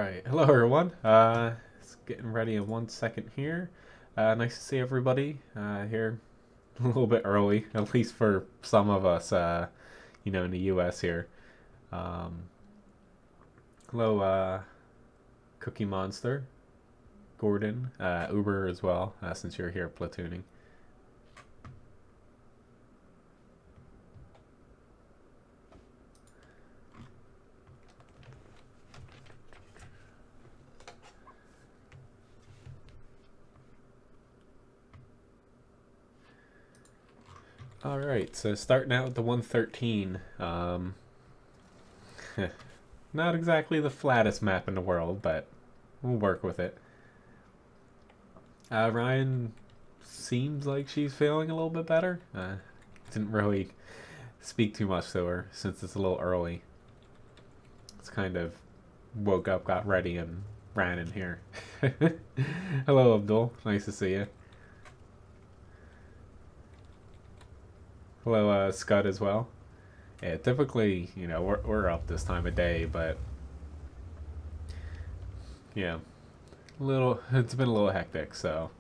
Alright, hello everyone. It's getting ready in 1 second here. Nice to see everybody here a little bit early, at least for some of us, in the US here. Um, Hello, Cookie Monster, Gordon, Uber as well, since you're here platooning. Alright, so starting out with the 113. Not exactly the flattest map in the world, but we'll work with it. Ryan seems like she's feeling a little bit better. Didn't really speak too much to her since it's a little early. It's kind of woke up, got ready, and ran in here. Hello, Abdul. Nice to see you. Hello, Scud as well. Yeah, typically, we're up this time of day, but yeah, it's been a little hectic, so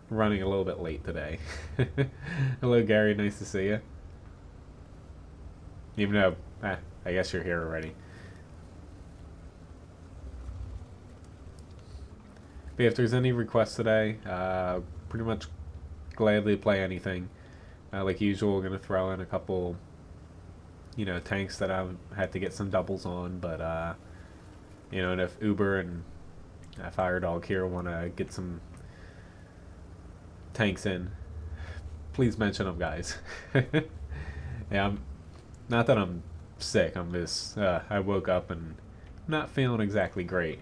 running a little bit late today. Hello, Gary. Nice to see you. Even though, I guess you're here already. But if there's any requests today, pretty much gladly play anything. Like usual, we're gonna throw in a couple, tanks that I've had to get some doubles on. But and if Uber and Firedog here want to get some tanks in, please mention them, guys. Yeah, not that I'm sick. I'm just I woke up and not feeling exactly great.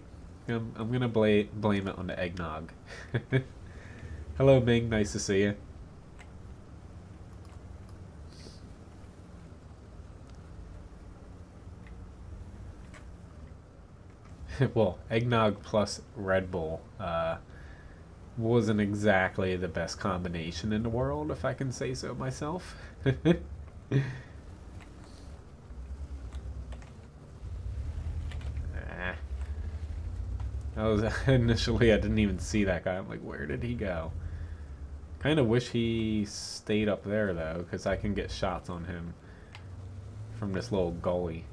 I'm gonna blame it on the eggnog. Hello, Ming. Nice to see you. Well, eggnog plus Red Bull wasn't exactly the best combination in the world, if I can say so myself. I was initially, I didn't even see that guy. I'm like, where did he go? Kind of wish he stayed up there though, because I can get shots on him from this little gully.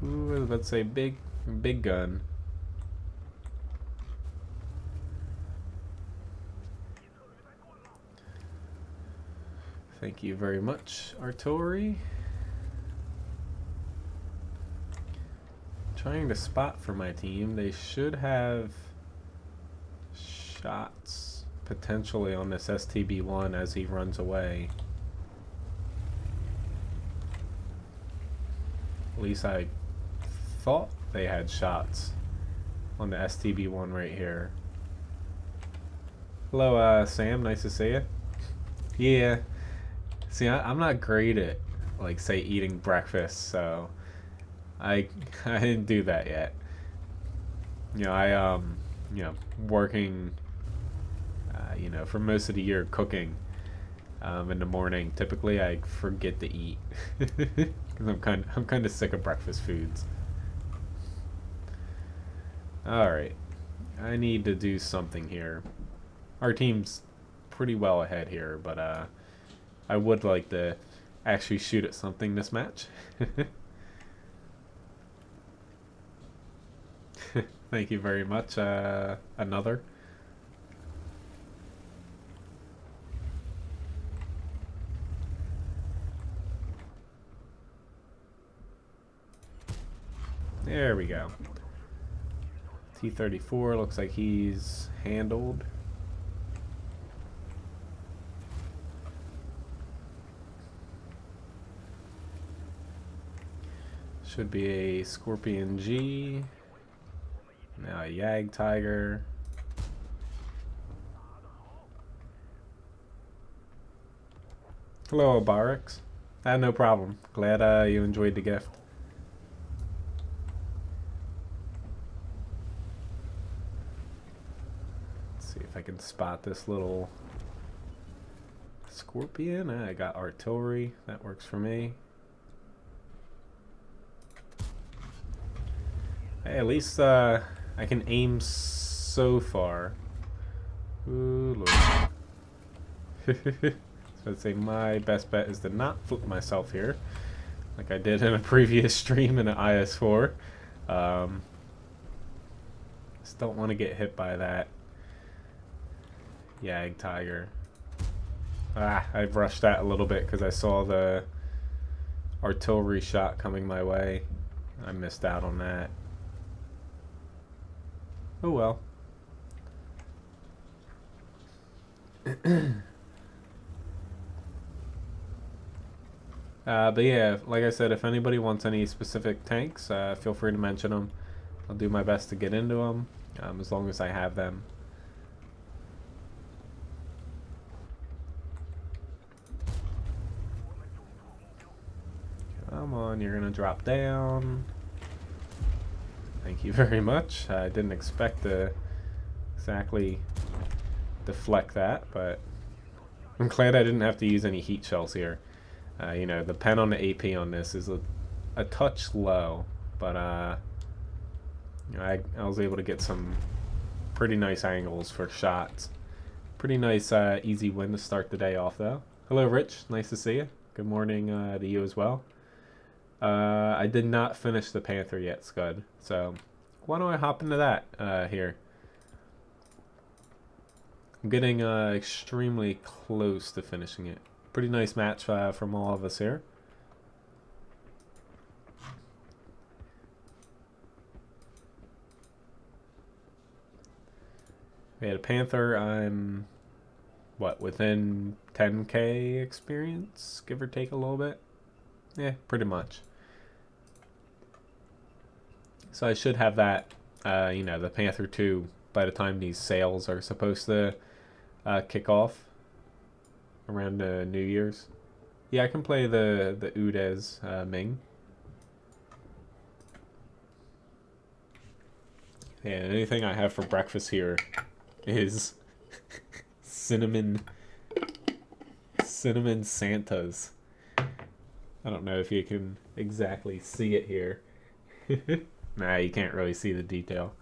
Ooh, I was about to say big gun. Thank you very much, Artillery. Trying to spot for my team. They should have shots potentially on this STB1 as he runs away. At least I thought they had shots on the STB1 right here. Hello, Sam. Nice to see you. Yeah. See, I'm not great at, like, say, eating breakfast, so I didn't do that yet. Working, for most of the year cooking in the morning. Typically, I forget to eat because I'm kind of sick of breakfast foods. All right, I need to do something here. Our team's pretty well ahead here, but I would like to actually shoot at something this match. Thank you very much. Another. There we go. T-34 looks like he's handled. Should be a Scorpion G. Now a Yag Tiger. Hello, Barracks. No problem. Glad you enjoyed the gift. can spot this little scorpion. I got artillery. That works for me. Hey, at least I can aim so far. Ooh, Lord. So I'd say my best bet is to not flip myself here, like I did in a previous stream in an IS-4. Just don't want to get hit by that Yag Tiger. I rushed that a little bit because I saw the artillery shot coming my way. I missed out on that. Oh well. But yeah, like I said, if anybody wants any specific tanks, feel free to mention them. I'll do my best to get into them, as long as I have them. Come on, you're gonna drop down. Thank you very much. I didn't expect to exactly deflect that, but I'm glad I didn't have to use any heat shells here. You know, the pen on the AP on this is a touch low, but you know, I was able to get some pretty nice angles for shots. Pretty nice easy win to start the day off, though. Hello, Rich. Nice to see you. Good morning to you as well. I did not finish the Panther yet, Scud. So why don't I hop into that here? I'm getting extremely close to finishing it. Pretty nice match from all of us here. We had a Panther. I'm, what, within 10k experience, give or take a little bit? Yeah, pretty much. So I should have that, you know, the Panther 2 by the time these sales are supposed to kick off around New Year's. Yeah, I can play the Udez Ming. Yeah, anything I have for breakfast here is cinnamon Santas. I don't know if you can exactly see it here. Nah, you can't really see the detail.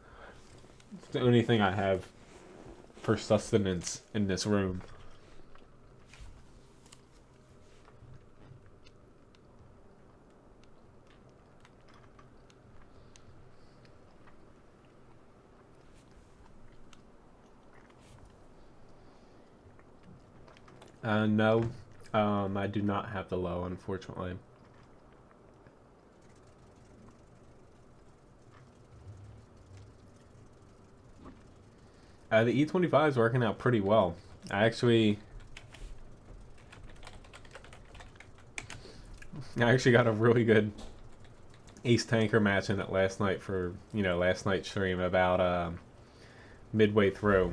It's the only thing I have for sustenance in this room. No, I do not have the low, unfortunately. The E25 is working out pretty well. I actually got a really good ace tanker match in it last night for, you know, last night's stream about midway through.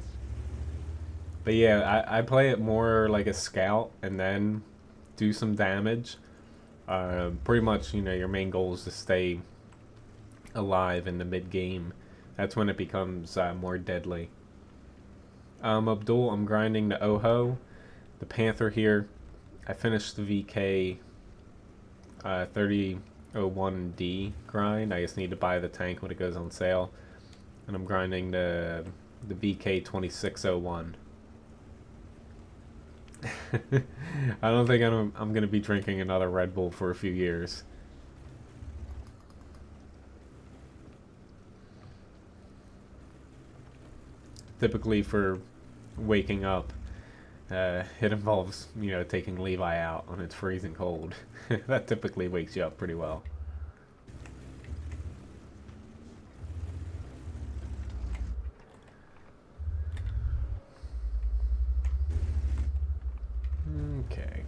But yeah, I play it more like a scout and then do some damage. Pretty much, you know, your main goal is to stay alive in the mid game. That's when it becomes more deadly. Abdul, I'm grinding the Oho, the Panther here. I finished the VK 3001D grind. I just need to buy the tank when it goes on sale. And I'm grinding the VK 2601. I don't think I'm going to be drinking another Red Bull for a few years. Typically for waking up, it involves, you know, taking Levi out when it's freezing cold. That typically wakes you up pretty well. Okay.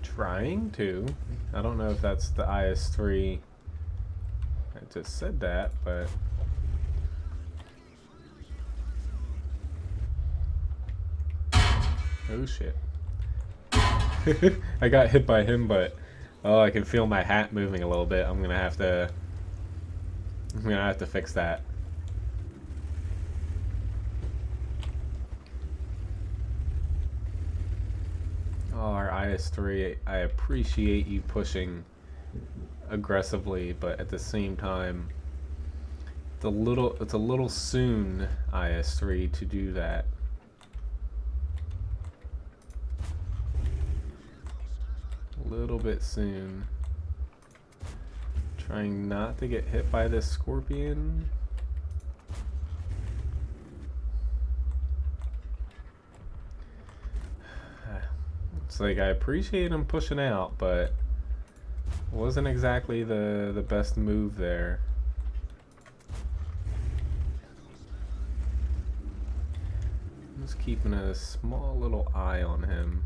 Trying to. I don't know if that's the IS-3. I just said that, but... Oh shit. I got hit by him, but... Oh, I can feel my hat moving a little bit. I'm gonna have to I'm gonna have to fix that. Oh, our IS-3, I appreciate you pushing aggressively, but at the same time, it's a little soon, IS-3, to do that. A little bit soon. Trying not to get hit by this scorpion. It's like I appreciate him pushing out, but wasn't exactly the best move there. I'm just keeping a small little eye on him.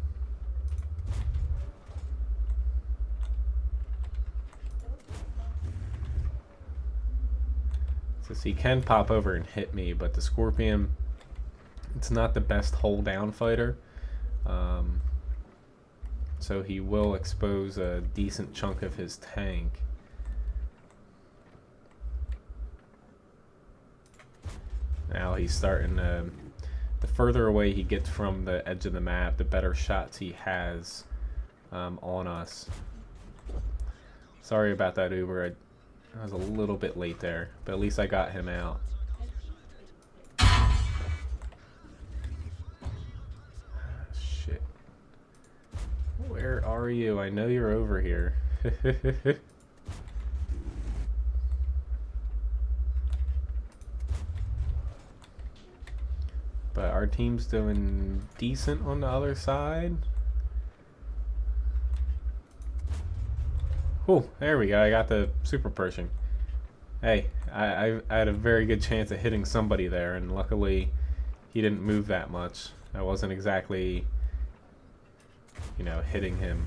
Since he can pop over and hit me, but the scorpion, it's not the best hold down fighter. So he will expose a decent chunk of his tank. Now he's starting to... The further away he gets from the edge of the map, the better shots he has on us. Sorry about that, Uber. I was a little bit late there, but at least I got him out. Shit. Where are you? I know you're over here. But our team's doing decent on the other side. Oh, there we go. I got the super Perching. Hey, I had a very good chance of hitting somebody there, and luckily he didn't move that much. I wasn't exactly, you know, hitting him.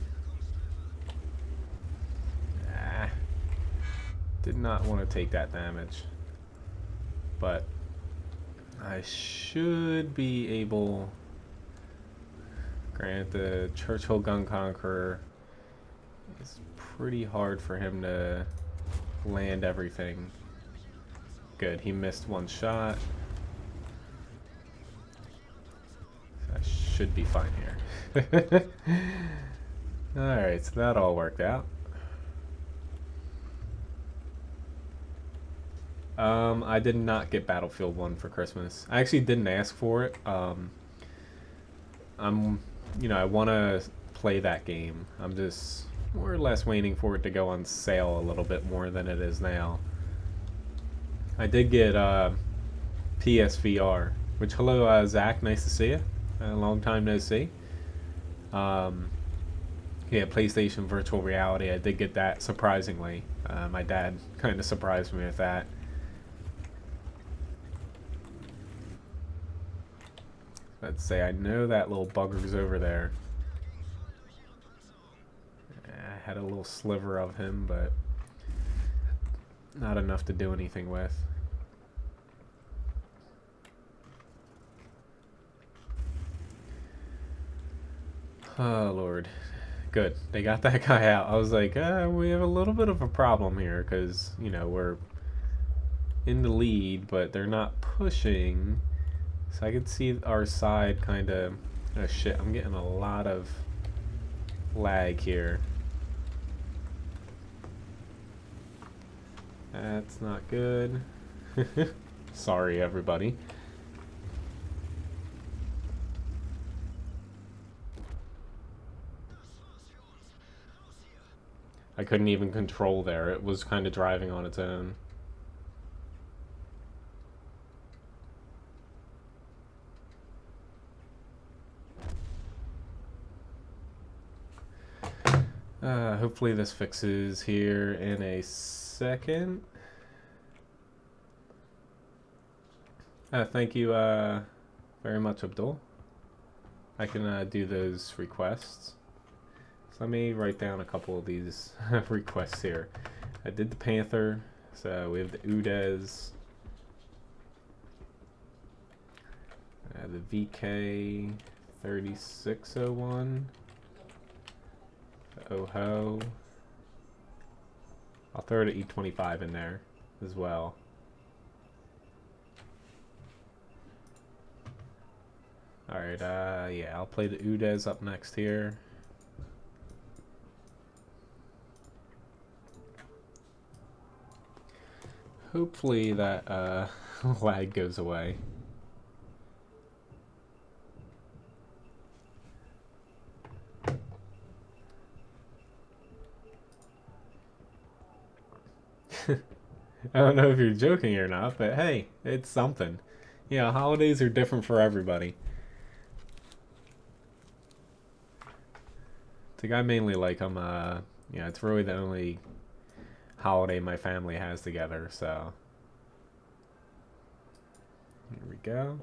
Did not want to take that damage. But I should be able... Grant the Churchill Gun Conqueror. It's pretty hard for him to land everything. Good, he missed one shot. I should be fine here. Alright, so that all worked out. I did not get Battlefield 1 for Christmas. I actually didn't ask for it. You know, I want to play that game. I'm just more or less waiting for it to go on sale a little bit more than it is now. I did get PSVR, which, hello Zach, nice to see you. A long time no see. Yeah, PlayStation Virtual Reality, I did get that, surprisingly. My dad kind of surprised me with that. Let's say I know that little bugger's over there. I had a little sliver of him, but not enough to do anything with. Oh, Lord. Good. They got that guy out. I was like, we have a little bit of a problem here because, you know, we're in the lead, but they're not pushing. So I could see our side kind of... Oh, shit. I'm getting a lot of lag here. That's not good. Sorry, everybody. I couldn't even control there. It was kind of driving on its own. Hopefully this fixes here in a second. Thank you very much, Abdul. I can do those requests. So let me write down a couple of these requests here. I did the Panther, so we have the Udez, the VK 3601, the OHO. I'll throw the E25 in there. as well. Alright, yeah, I'll play the Udes up next here. Hopefully that lag goes away. I don't know if you're joking or not, but hey, it's something. Yeah, holidays are different for everybody. I think I mainly like them, yeah, it's really the only holiday my family has together, so. Here we go.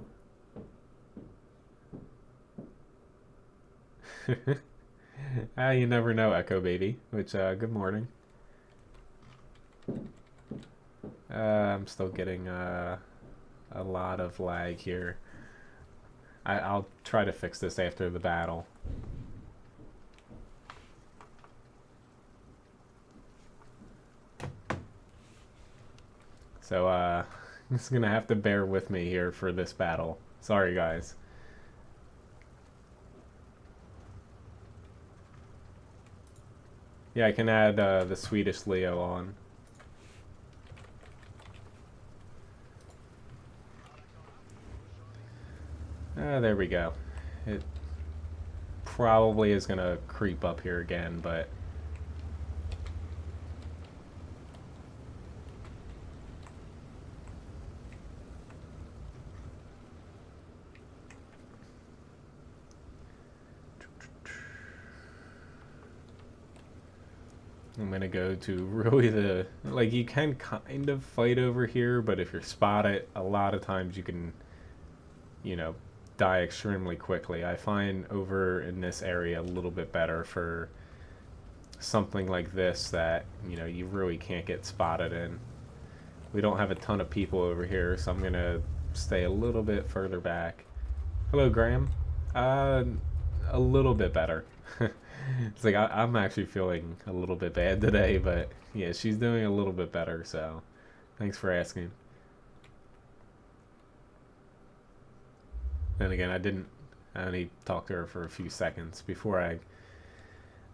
You never know, Echo Baby, which, good morning. I'm still getting, a lot of lag here. I'll try to fix this after the battle. So, just gonna have to bear with me here for this battle. Sorry, guys. Yeah, I can add the Swedish Leo on. There we go. It probably is gonna creep up here again, but I'm gonna go to really the, like, you can kind of fight over here, but if you're spotted, a lot of times you can, you know, die extremely quickly. I find over in this area a little bit better for something like this that, you know, you really can't get spotted in. We don't have a ton of people over here, so I'm gonna stay a little bit further back. Hello, Graham. A little bit better. It's like I'm actually feeling a little bit bad today, but yeah, she's doing a little bit better, so thanks for asking. Then again, I only talked to her for a few seconds before I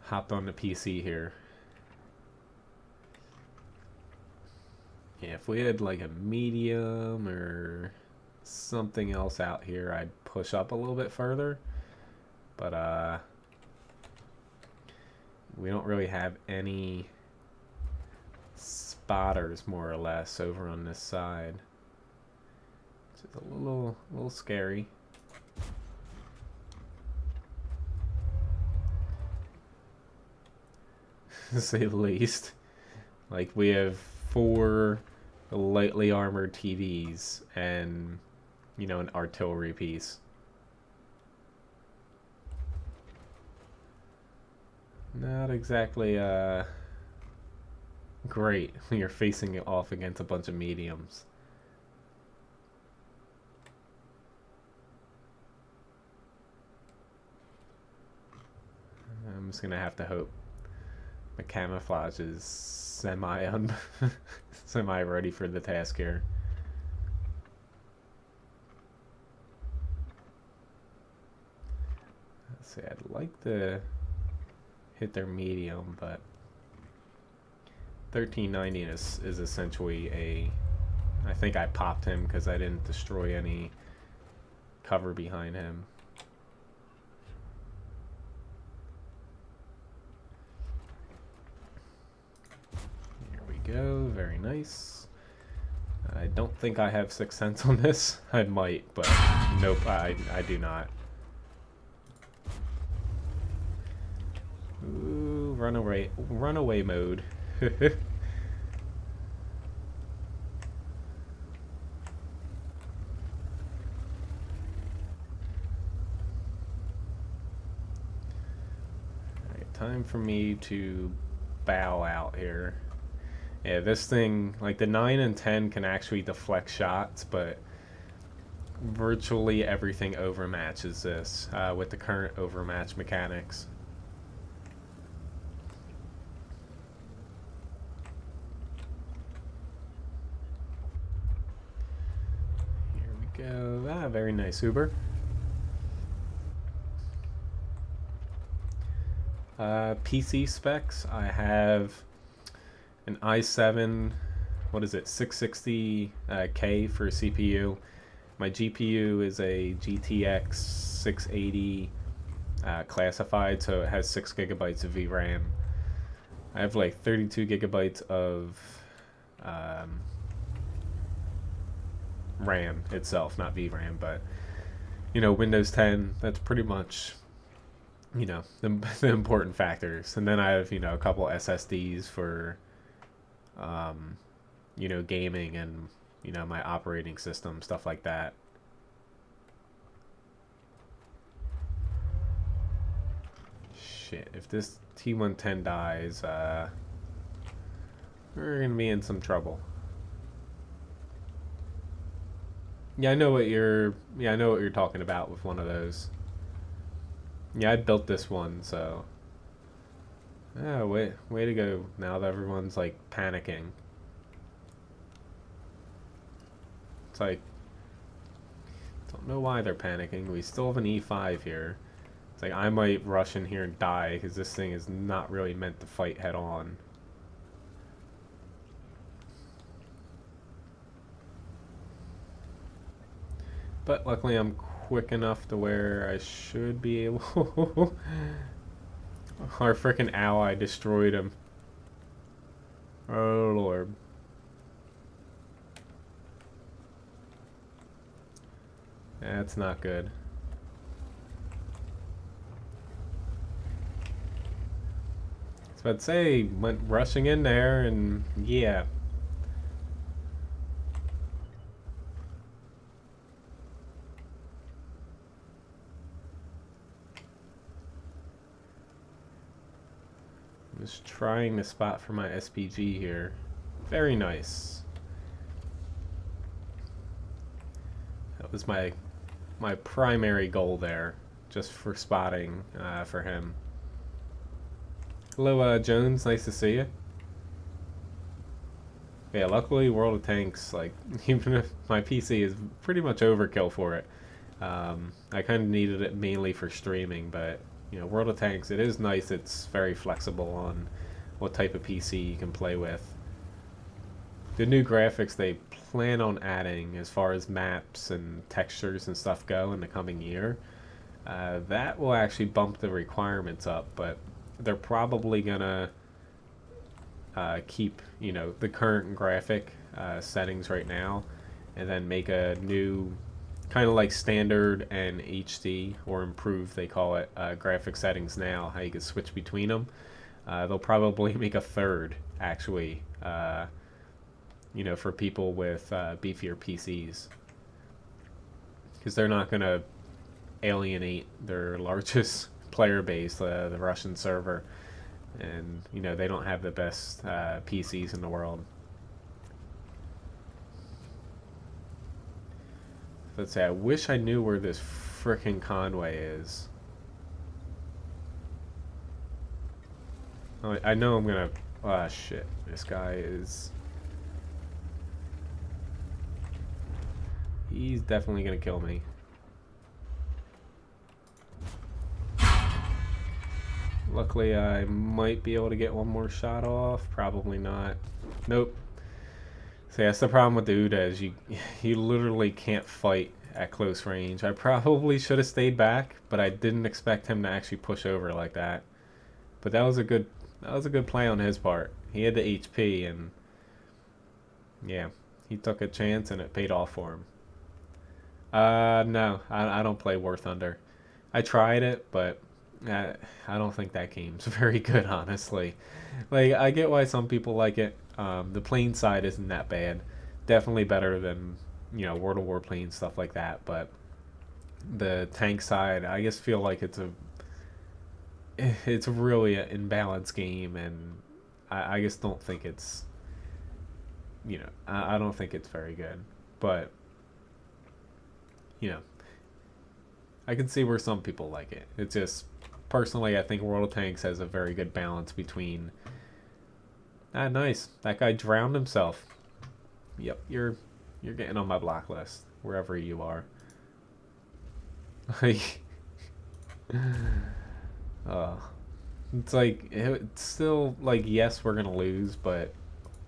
hopped on the PC here. Yeah, if we had like a medium or something else out here, I'd push up a little bit further. But we don't really have any spotters, more or less, over on this side, which is a little scary. To say the least. Like, we have 4 lightly armored TVs and, you know, an artillery piece. Not exactly great when you're facing it off against a bunch of mediums. I'm just gonna have to hope my camouflage is semi ready for the task here. Let's see, I'd like to hit their medium, but 1390 is essentially a, I think I popped him because I didn't destroy any cover behind him. Here we go, very nice. I don't think I have 6th sense on this. I might, but nope, I do not. Ooh, runaway mode. Alright, time for me to bow out here. Yeah, this thing, like the 9 and 10 can actually deflect shots, but virtually everything overmatches this with the current overmatch mechanics. go. Ah, very nice, Uber. PC specs. I have an i7. What is it? 660K for CPU. My GPU is a GTX 680 classified, so it has 6 gigabytes of VRAM. I have like 32 gigabytes of RAM itself, not VRAM, but Windows 10. That's pretty much the important factors. And then I have a couple SSDs for gaming and my operating system, stuff like that. Shit, if this T110 dies, we're gonna be in some trouble. Yeah, I know what you're talking about with one of those. Yeah, I built this one, so yeah, way to go. Now that everyone's like panicking. It's like, don't know why they're panicking. We still have an E5 here. It's like I might rush in here and die because this thing is not really meant to fight head on. But luckily I'm quick enough to where I should be able... Our frickin' ally destroyed him. Oh lord. That's not good. I was about to say, went rushing in there and yeah. Just trying the spot for my SPG here. Very nice. That was my primary goal there, just for spotting for him. Hello, Jones. Nice to see you. Yeah, luckily World of Tanks, like, even if my PC is pretty much overkill for it, I kind of needed it mainly for streaming, but World of Tanks, it is nice. It's very flexible on what type of PC you can play with. The new graphics they plan on adding as far as maps and textures and stuff go in the coming year, that will actually bump the requirements up, but they're probably gonna keep the current graphic settings right now and then make a new kind of like standard and HD or improved, they call it, graphic settings now, how you can switch between them. They'll probably make a third, actually, for people with beefier PCs. Because they're not going to alienate their largest player base, the Russian server. And, they don't have the best PCs in the world. Let's say, I wish I knew where this frickin' Conway is. Oh, I know I'm gonna... Ah, shit. This guy is... He's definitely gonna kill me. Luckily, I might be able to get one more shot off. Probably not. Nope. So that's the problem with the Uda, is you literally can't fight at close range. I probably should have stayed back, but I didn't expect him to actually push over like that. But that was a good play on his part. He had the HP, and yeah, he took a chance and it paid off for him. No, I don't play War Thunder. I tried it, but I don't think that game's very good, honestly. Like, I get why some people like it. The plane side isn't that bad. Definitely better than, World of Warplanes, stuff like that. But the tank side, I just feel like it's really an imbalanced game, and I just don't think it's, I don't think it's very good. But, I can see where some people like it. It's just, personally, I think World of Tanks has a very good balance between... nice. That guy drowned himself. Yep, you're getting on my block list. wherever you are. Like, uh, it's like it's still like yes, we're gonna lose, but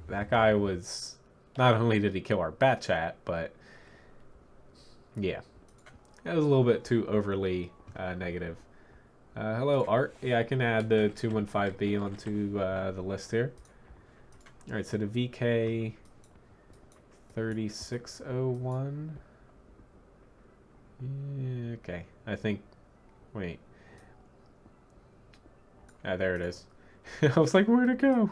that guy was not only did he kill our bat chat, but yeah, that was a little bit too overly negative. Hello, Art. Yeah, I can add the 215B onto the list here. All right, so the VK 3601. Yeah, okay, I think. Wait. Ah, there it is. I was like, where'd it go?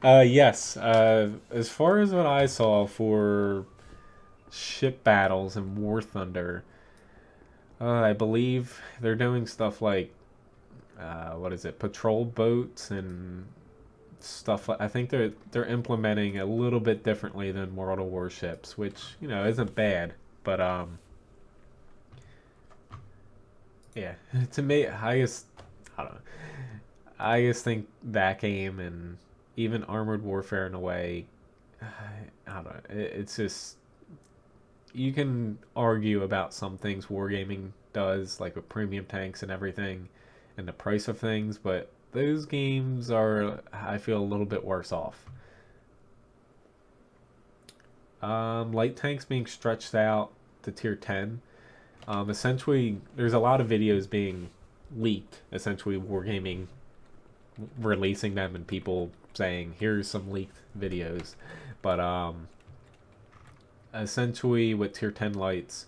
Yes. As far as what I saw for ship battles and War Thunder, I believe they're doing stuff like what is it, patrol boats and stuff. I think they're implementing a little bit differently than World of Warships, which isn't bad, but yeah, to me, I don't know. I just think that game and even Armored Warfare in a way, I don't know. It's just you can argue about some things wargaming does, like with premium tanks and everything, and the price of things, but those games are, I feel, a little bit worse off. Light tanks being stretched out to tier 10. Essentially, there's a lot of videos being leaked, essentially wargaming releasing them and people saying here's some leaked videos, but essentially with tier 10 lights,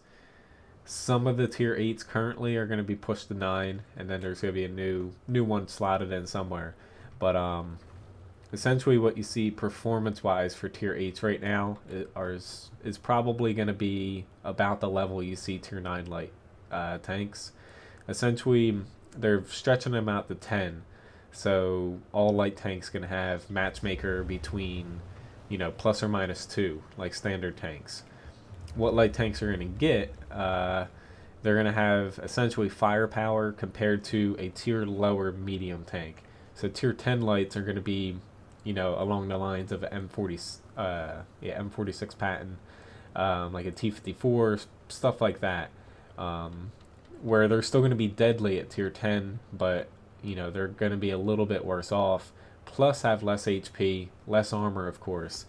some of the tier 8s currently are going to be pushed to 9, and then there's going to be a new one slotted in somewhere, but essentially what you see performance wise for tier 8s right now is probably going to be about the level you see tier 9 light tanks. Essentially they're stretching them out to 10. So all light tanks can have matchmaker between, plus or minus 2, like standard tanks. What light tanks are going to get, they're going to have essentially firepower compared to a tier lower medium tank. So tier 10 lights are going to be, along the lines of an M46 Patton, like a T54, stuff like that, where they're still going to be deadly at tier 10, but they're going to be a little bit worse off, plus have less HP, less armor, of course,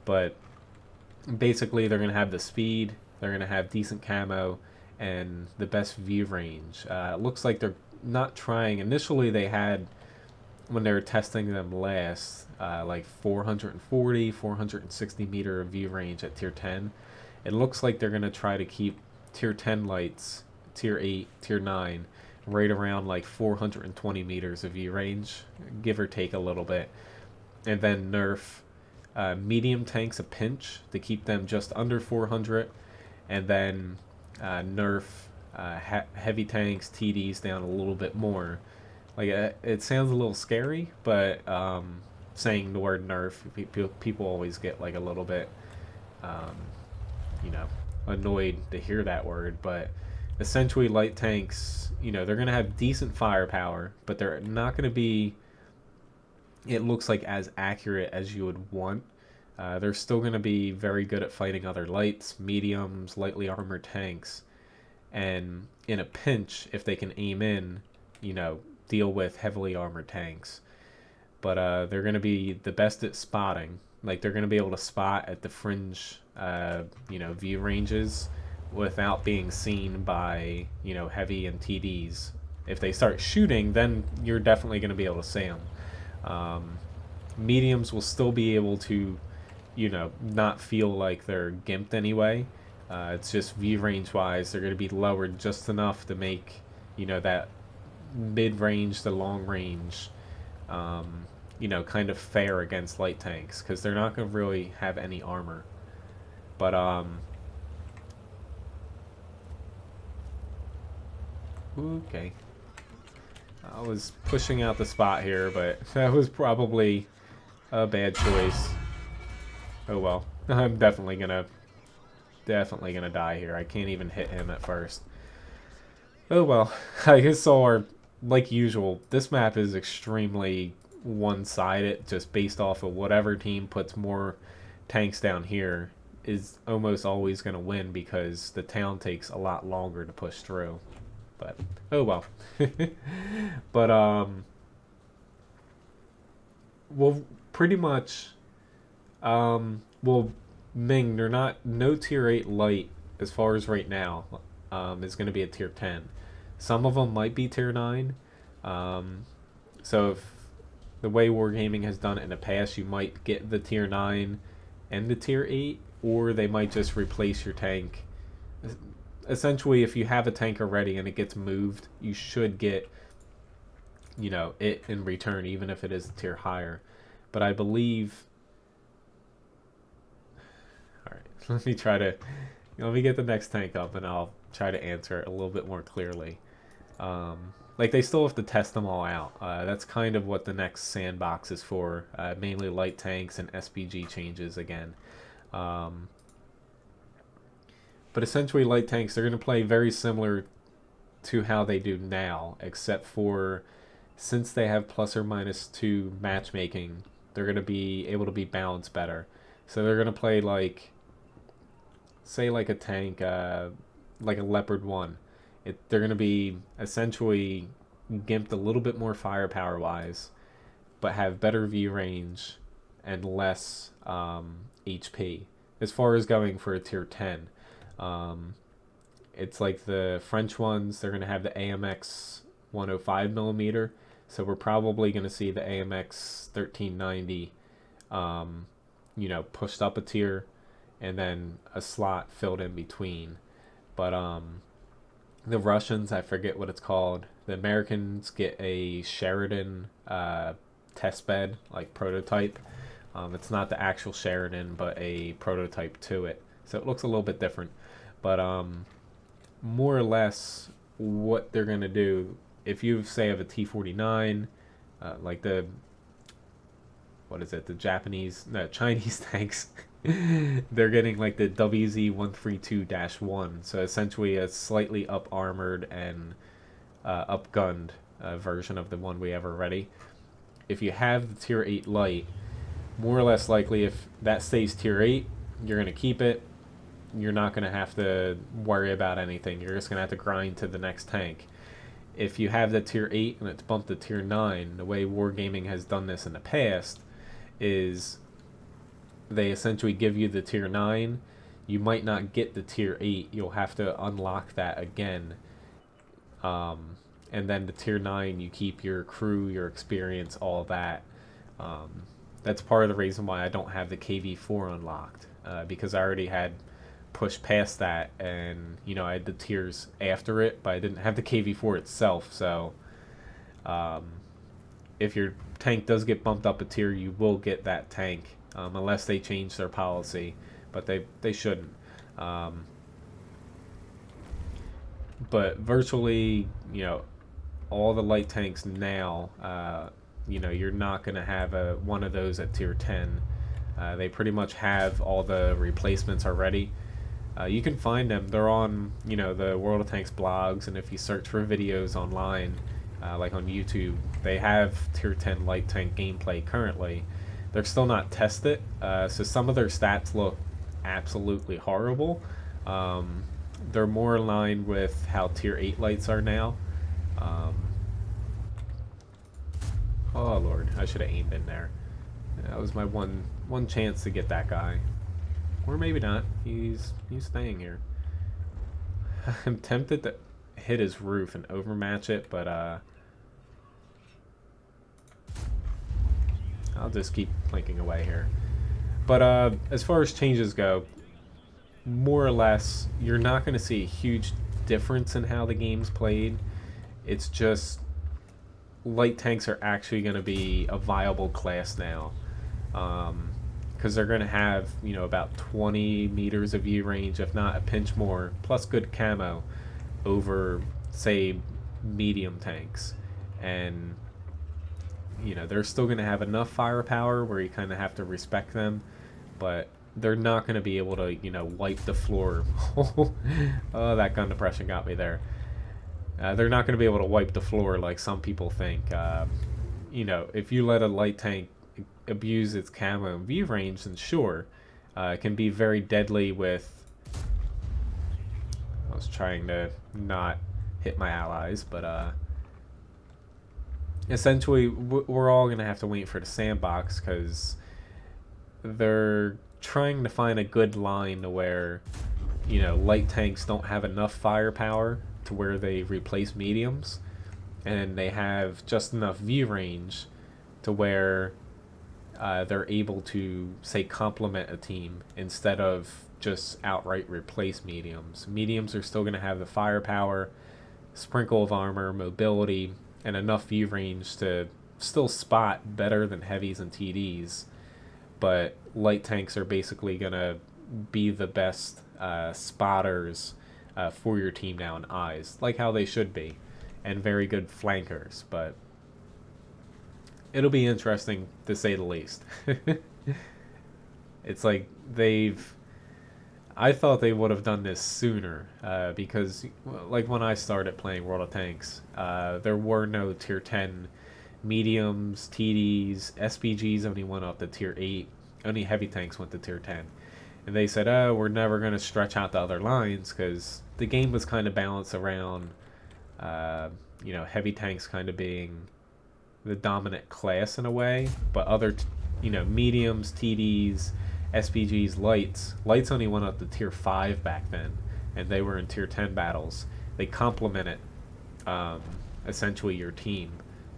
but basically they're going to have the speed, they're going to have decent camo, and the best view range. It looks like they're not trying. Initially, they had, when they were testing them last, like 440, 460 meter view range at tier 10. It looks like they're going to try to keep tier 10 lights, tier 8, tier 9, right around like 420 meters of view range, give or take a little bit, and then nerf medium tanks a pinch to keep them just under 400, and then nerf heavy tanks, TDs down a little bit more. Like it sounds a little scary, but saying the word nerf, people always get like a little bit, um, you know, annoyed to hear that word, but essentially light tanks, they're going to have decent firepower, but they're not going to be, it looks like, as accurate as you would want. They're still going to be very good at fighting other lights, mediums, lightly armored tanks, and in a pinch, if they can aim in, deal with heavily armored tanks. But they're going to be the best at spotting. Like, they're going to be able to spot at the fringe, view ranges without being seen by, heavy and TDs. If they start shooting, then you're definitely going to be able to see them. Mediums will still be able to, not feel like they're gimped anyway. It's just view range wise, they're going to be lowered just enough to make, that mid range to long range, kind of fair against light tanks, because they're not going to really have any armor. But, okay. I was pushing out the spot here, but that was probably a bad choice. Oh well. I'm definitely gonna die here. I can't even hit him at first. Oh well. I guess like usual, this map is extremely one-sided, just based off of whatever team puts more tanks down here. is almost always going to win because the town takes a lot longer to push through. But oh well. But well, pretty much well, Ming, they're not no tier 8 light as far as right now. Is going to be a tier 10. Some of them might be tier 9. So if the way Wargaming has done it in the past, you might get the tier 9 and the tier 8, or they might just replace your tank. Essentially, if you have a tank already and it gets moved, you should get, you know, it in return, even if it is a tier higher. But I believe... Alright, let me get the next tank up and I'll try to answer it a little bit more clearly. Like, they still have to test them all out. That's kind of what the next sandbox is for. Mainly light tanks and SPG changes again. But essentially, light tanks, they're going to play very similar to how they do now, except for since they have +or-2 matchmaking, they're going to be able to be balanced better. So they're going to play like, say, like a tank, like a Leopard 1. They're going to be essentially gimped a little bit more firepower wise, but have better view range and less HP. As far as going for a tier 10, it's like the French ones, they're going to have the AMX 105mm, so we're probably going to see the AMX 1390 you know, pushed up a tier and then a slot filled in between. But the Russians, I forget what it's called. The Americans get a Sheridan test bed, like prototype. It's not the actual Sheridan, but a prototype to it. So it looks a little bit different. But more or less what they're going to do, if you say of a T-49, like the, what is it, the Chinese tanks, they're getting like the WZ-132-1, so essentially a slightly up-armored and up-gunned version of the one we have already. If you have the tier 8 light, more or less likely if that stays tier 8, you're going to keep it. You're not going to have to worry about anything. You're just going to have to grind to the next tank. If you have the tier 8 and it's bumped to tier 9, the way Wargaming has done this in the past is they essentially give you the tier 9. You might not get the tier 8. You'll have to unlock that again. And then the tier 9, you keep your crew, your experience, all that. That's part of the reason why I don't have the KV4 unlocked. Because I already had pushed past that, and you know, I had the tiers after it, but I didn't have the KV4 itself. So if your tank does get bumped up a tier, you will get that tank, unless they change their policy, but they shouldn't. But virtually, you know, all the light tanks now, you know, you're not going to have one of those at tier 10. They pretty much have all the replacements already. You can find them. They're on, you know, the World of Tanks blogs, and if you search for videos online, like on YouTube, they have tier 10 light tank gameplay currently. They're still not tested, so some of their stats look absolutely horrible. They're more in line with how tier 8 lights are now. Oh lord, I should have aimed in there. That was my one chance to get that guy. Or maybe not. He's staying here. I'm tempted to hit his roof and overmatch it, but I'll just keep planking away here. But as far as changes go, more or less, you're not going to see a huge difference in how the game's played. It's just light tanks are actually going to be a viable class now. Because they're going to have, you know, about 20 meters of view range, if not a pinch more, plus good camo over, say, medium tanks. And, you know, they're still going to have enough firepower where you kind of have to respect them, but they're not going to be able to, you know, wipe the floor. Oh, that gun depression got me there. They're not going to be able to wipe the floor like some people think. You know, if you let a light tank abuse its camo and view range, then sure, It can be very deadly with... I was trying to not hit my allies, but essentially we're all going to have to wait for the sandbox because they're trying to find a good line to where, light tanks don't have enough firepower to where they replace mediums, and they have just enough view range to where they're able to, say, complement a team instead of just outright replace mediums. Mediums are still going to have the firepower, sprinkle of armor, mobility, and enough view range to still spot better than heavies and TDs. But light tanks are basically going to be the best spotters for your team now in eyes, like how they should be, and very good flankers. But it'll be interesting to say the least. It's like I thought they would have done this sooner because, like, when I started playing World of Tanks, there were no tier 10 mediums, TDs, SPGs only went up to tier 8. Only heavy tanks went to tier 10. And they said, oh, we're never going to stretch out the other lines because the game was kind of balanced around, heavy tanks kind of being the dominant class in a way, but other, mediums, TDs, SPGs, lights only went up to tier 5 back then, and they were in tier 10 battles. They complemented essentially your team,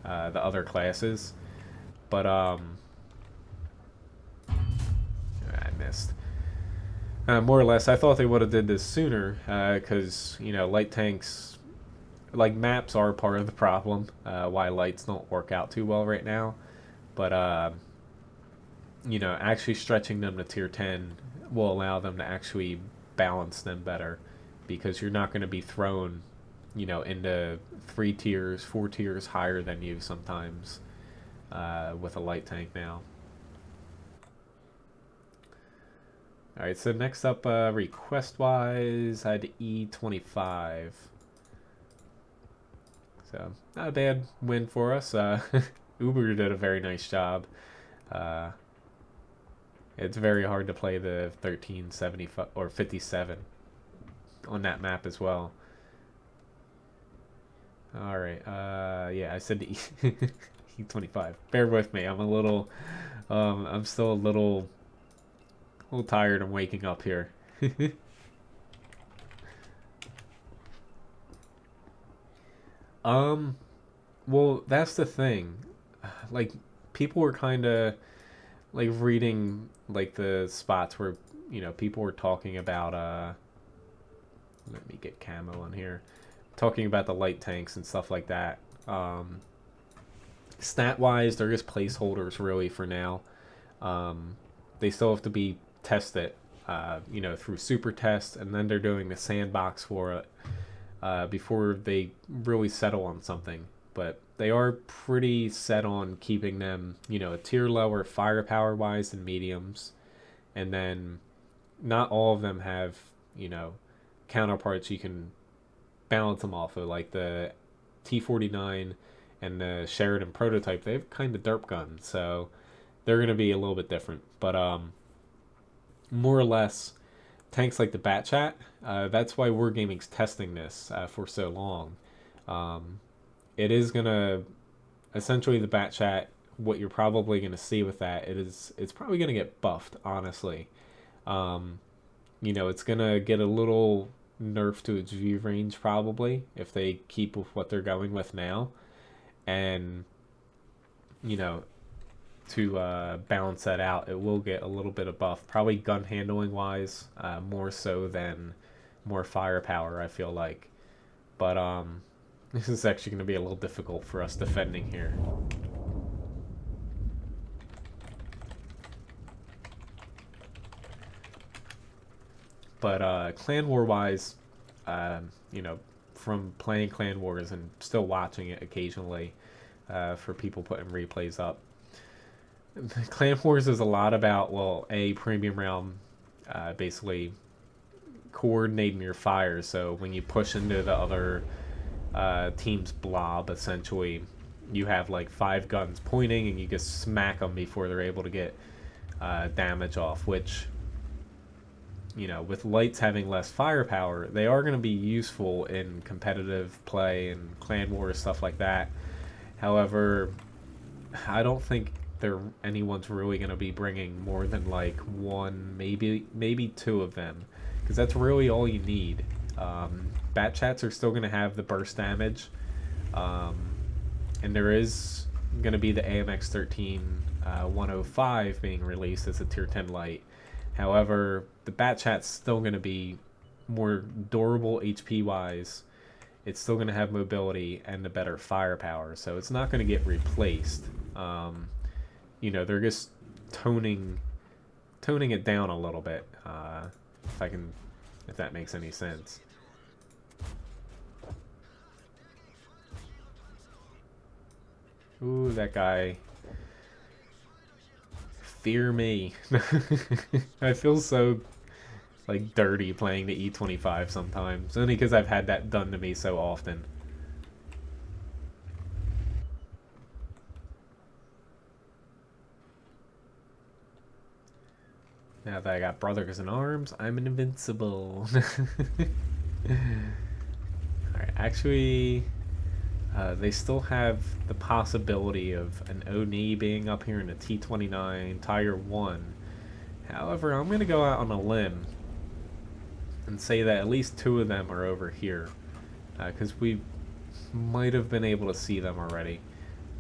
the other classes, but I missed. More or less, I thought they would have did this sooner because light tanks, like, maps are part of the problem why lights don't work out too well right now, but actually stretching them to tier 10 will allow them to actually balance them better because you're not going to be thrown, into 3 tiers, 4 tiers higher than you sometimes with a light tank now. Alright, so next up, request-wise, I had E25. So, not a bad win for us. Uber did a very nice job. It's very hard to play the 1375 or 57 on that map as well. Alright, yeah, I said E25. Bear with me, I'm a little, I'm still a little tired. I'm waking up here. Well, that's the thing. Like, people were kind of like reading like the spots where people were talking about let me get camo on here, talking about the light tanks and stuff like that. Stat wise, they're just placeholders really for now. They still have to be tested through super test, and then they're doing the sandbox for it before they really settle on something. But they are pretty set on keeping them, a tier lower firepower wise than mediums. And then not all of them have, counterparts you can balance them off of, like the T49 and the Sheridan prototype. They have kind of derp guns, so they're going to be a little bit different. But more or less, tanks like the Batchat, that's why Wargaming's testing this for so long. It is going to, essentially the Batchat, what you're probably going to see with that, it's probably going to get buffed, honestly. It's going to get a little nerf to its view range probably if they keep with what they're going with now. And, to balance that out, it will get a little bit of buff, probably gun handling wise, more so than more firepower, I feel like. But this is actually going to be a little difficult for us defending here. But clan war wise, from playing clan wars and still watching it occasionally, for people putting replays up, clan wars is a lot about, well, a premium realm, basically coordinating your fire. So when you push into the other team's blob, essentially, you have like 5 guns pointing, and you just smack them before they're able to get damage off, which you know, with lights having less firepower, they are going to be useful in competitive play and clan wars, stuff like that. However, I don't think anyone's really going to be bringing more than like one, maybe two of them, because that's really all you need. Bat chats are still going to have the burst damage, and there is going to be the AMX 13 105 being released as a tier 10 light. However, the bat chat's still going to be more durable HP wise. It's still going to have mobility and the better firepower, so it's not going to get replaced. You know, they're just toning it down a little bit, if that makes any sense. Ooh, that guy. Fear me. I feel so like dirty playing the E25 sometimes, only because I've had that done to me so often. Now that I got brothers in arms, I'm invincible. Alright, actually, they still have the possibility of an Oni being up here in a T-29 Tiger 1. However, I'm going to go out on a limb and say that at least two of them are over here, because we might have been able to see them already.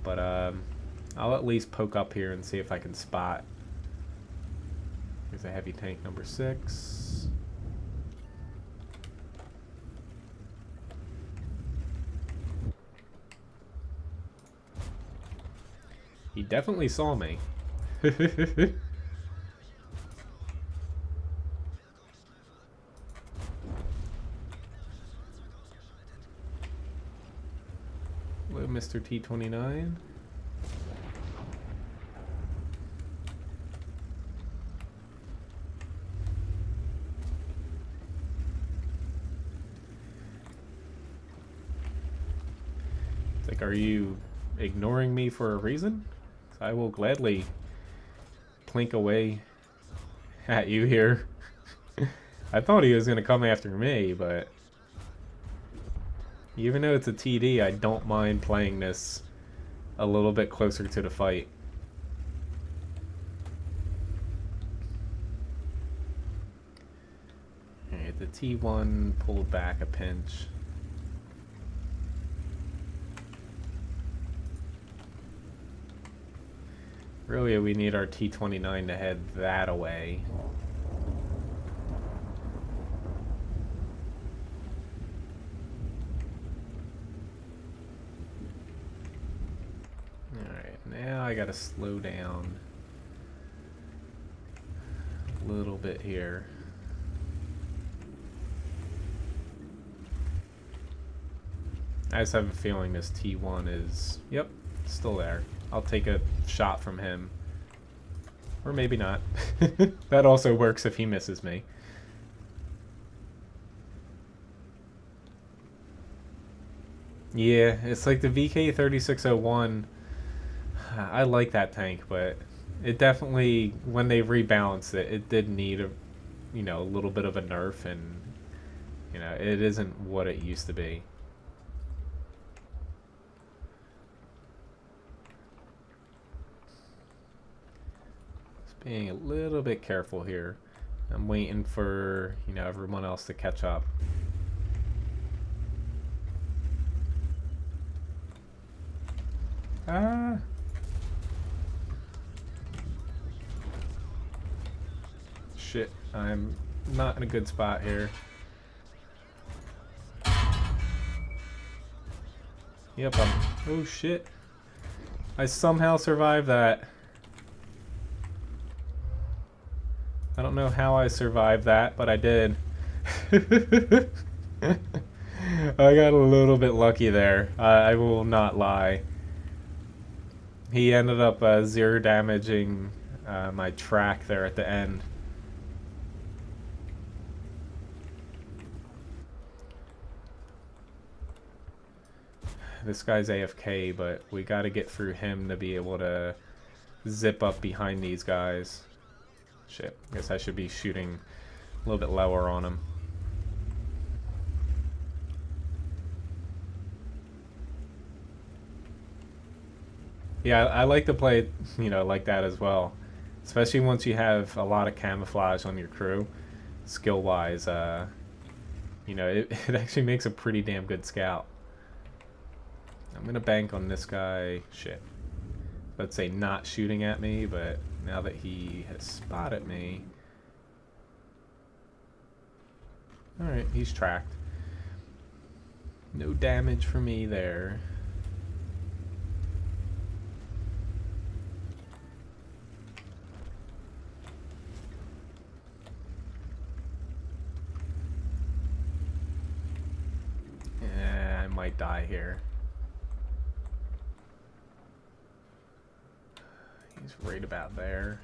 But I'll at least poke up here and see if I can spot. Here's a heavy tank number 6. He definitely saw me. Hello, Mr. T-29. It's like, are you ignoring me for a reason? I will gladly plink away at you here. I thought he was going to come after me, but even though it's a TD, I don't mind playing this a little bit closer to the fight. Alright, the T1 pulled back a pinch. Really, we need our T-29 to head that away. Alright, now I gotta slow down a little bit here. I just have a feeling this T1 is, yep, still there. I'll take a shot from him. Or maybe not. That also works if he misses me. Yeah, it's like the VK3601. I like that tank, but it definitely, when they rebalanced it, it did need a, you know, a little bit of a nerf, and you know, it isn't what it used to be. Being a little bit careful here. I'm waiting for, you know, everyone else to catch up. Ah. Shit, I'm not in a good spot here. Yep, oh shit. I somehow survived that. I don't know how I survived that, but I did. I got a little bit lucky there. I will not lie. He ended up zero damaging my track there at the end. This guy's AFK, but we got to get through him to be able to zip up behind these guys. Shit, guess I should be shooting a little bit lower on him. Yeah, I like to play it, like that as well. Especially once you have a lot of camouflage on your crew, skill-wise, it actually makes a pretty damn good scout. I'm gonna bank on this guy. Shit. Let's say not shooting at me, but now that he has spotted me. Alright, he's tracked. No damage for me there. I might die here. He's right about there.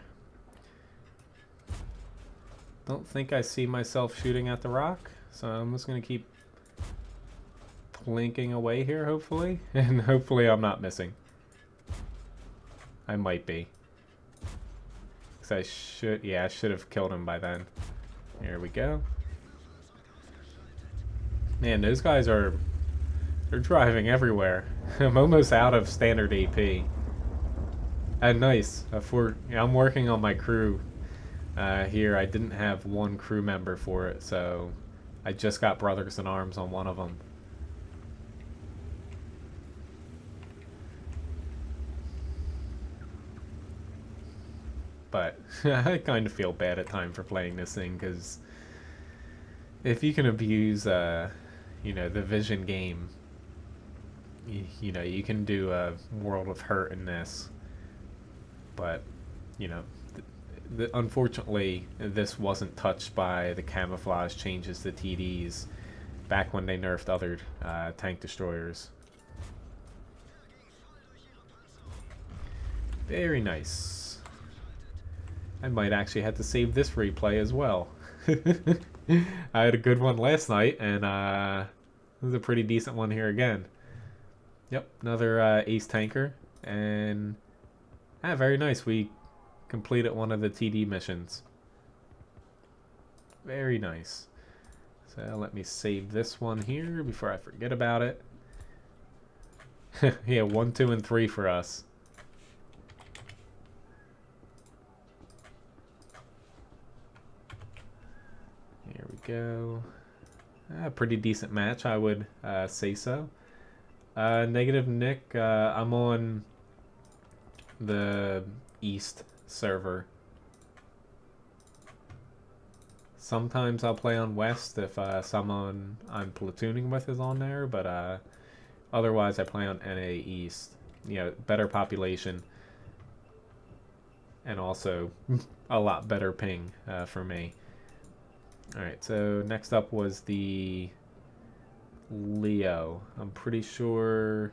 Don't think I see myself shooting at the rock, so I'm just going to keep plinking away here, hopefully. And hopefully I'm not missing. I might be. Because I should have killed him by then. Here we go. Man, those guys they're driving everywhere. I'm almost out of standard AP. And nice. I'm working on my crew here. I didn't have one crew member for it, so I just got Brothers in Arms on one of them. But I kind of feel bad at time for playing this thing, because if you can abuse, the Vision game, you can do a world of hurt in this. But, unfortunately, this wasn't touched by the camouflage changes to TDs back when they nerfed other tank destroyers. Very nice. I might actually have to save this replay as well. I had a good one last night, and this is a pretty decent one here again. Yep, another ace tanker, and very nice. We completed one of the TD missions. Very nice. So let me save this one here before I forget about it. Yeah, 1, 2, and 3 for us. Here we go. Pretty decent match, I would say so. Negative Nick, I'm on the East server. Sometimes I'll play on West if someone I'm platooning with is on there, but otherwise I play on NA East. Better population, and also a lot better ping for me. Alright, so next up was the Leo. I'm pretty sure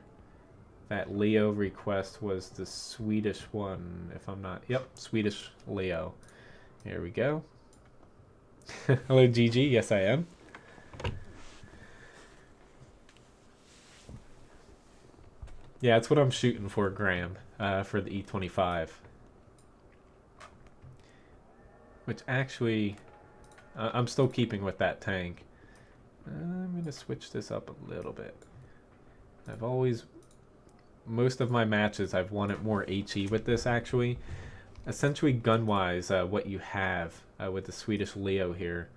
that Leo request was the Swedish one, if I'm not... Yep, Swedish Leo. Here we go. Hello, GG. Yes, I am. Yeah, that's what I'm shooting for, Graham, for the E25. Which actually... I'm still keeping with that tank. I'm going to switch this up a little bit. Most of my matches, I've won it more HE with this, actually. Essentially, gun-wise, what you have with the Swedish Leo here,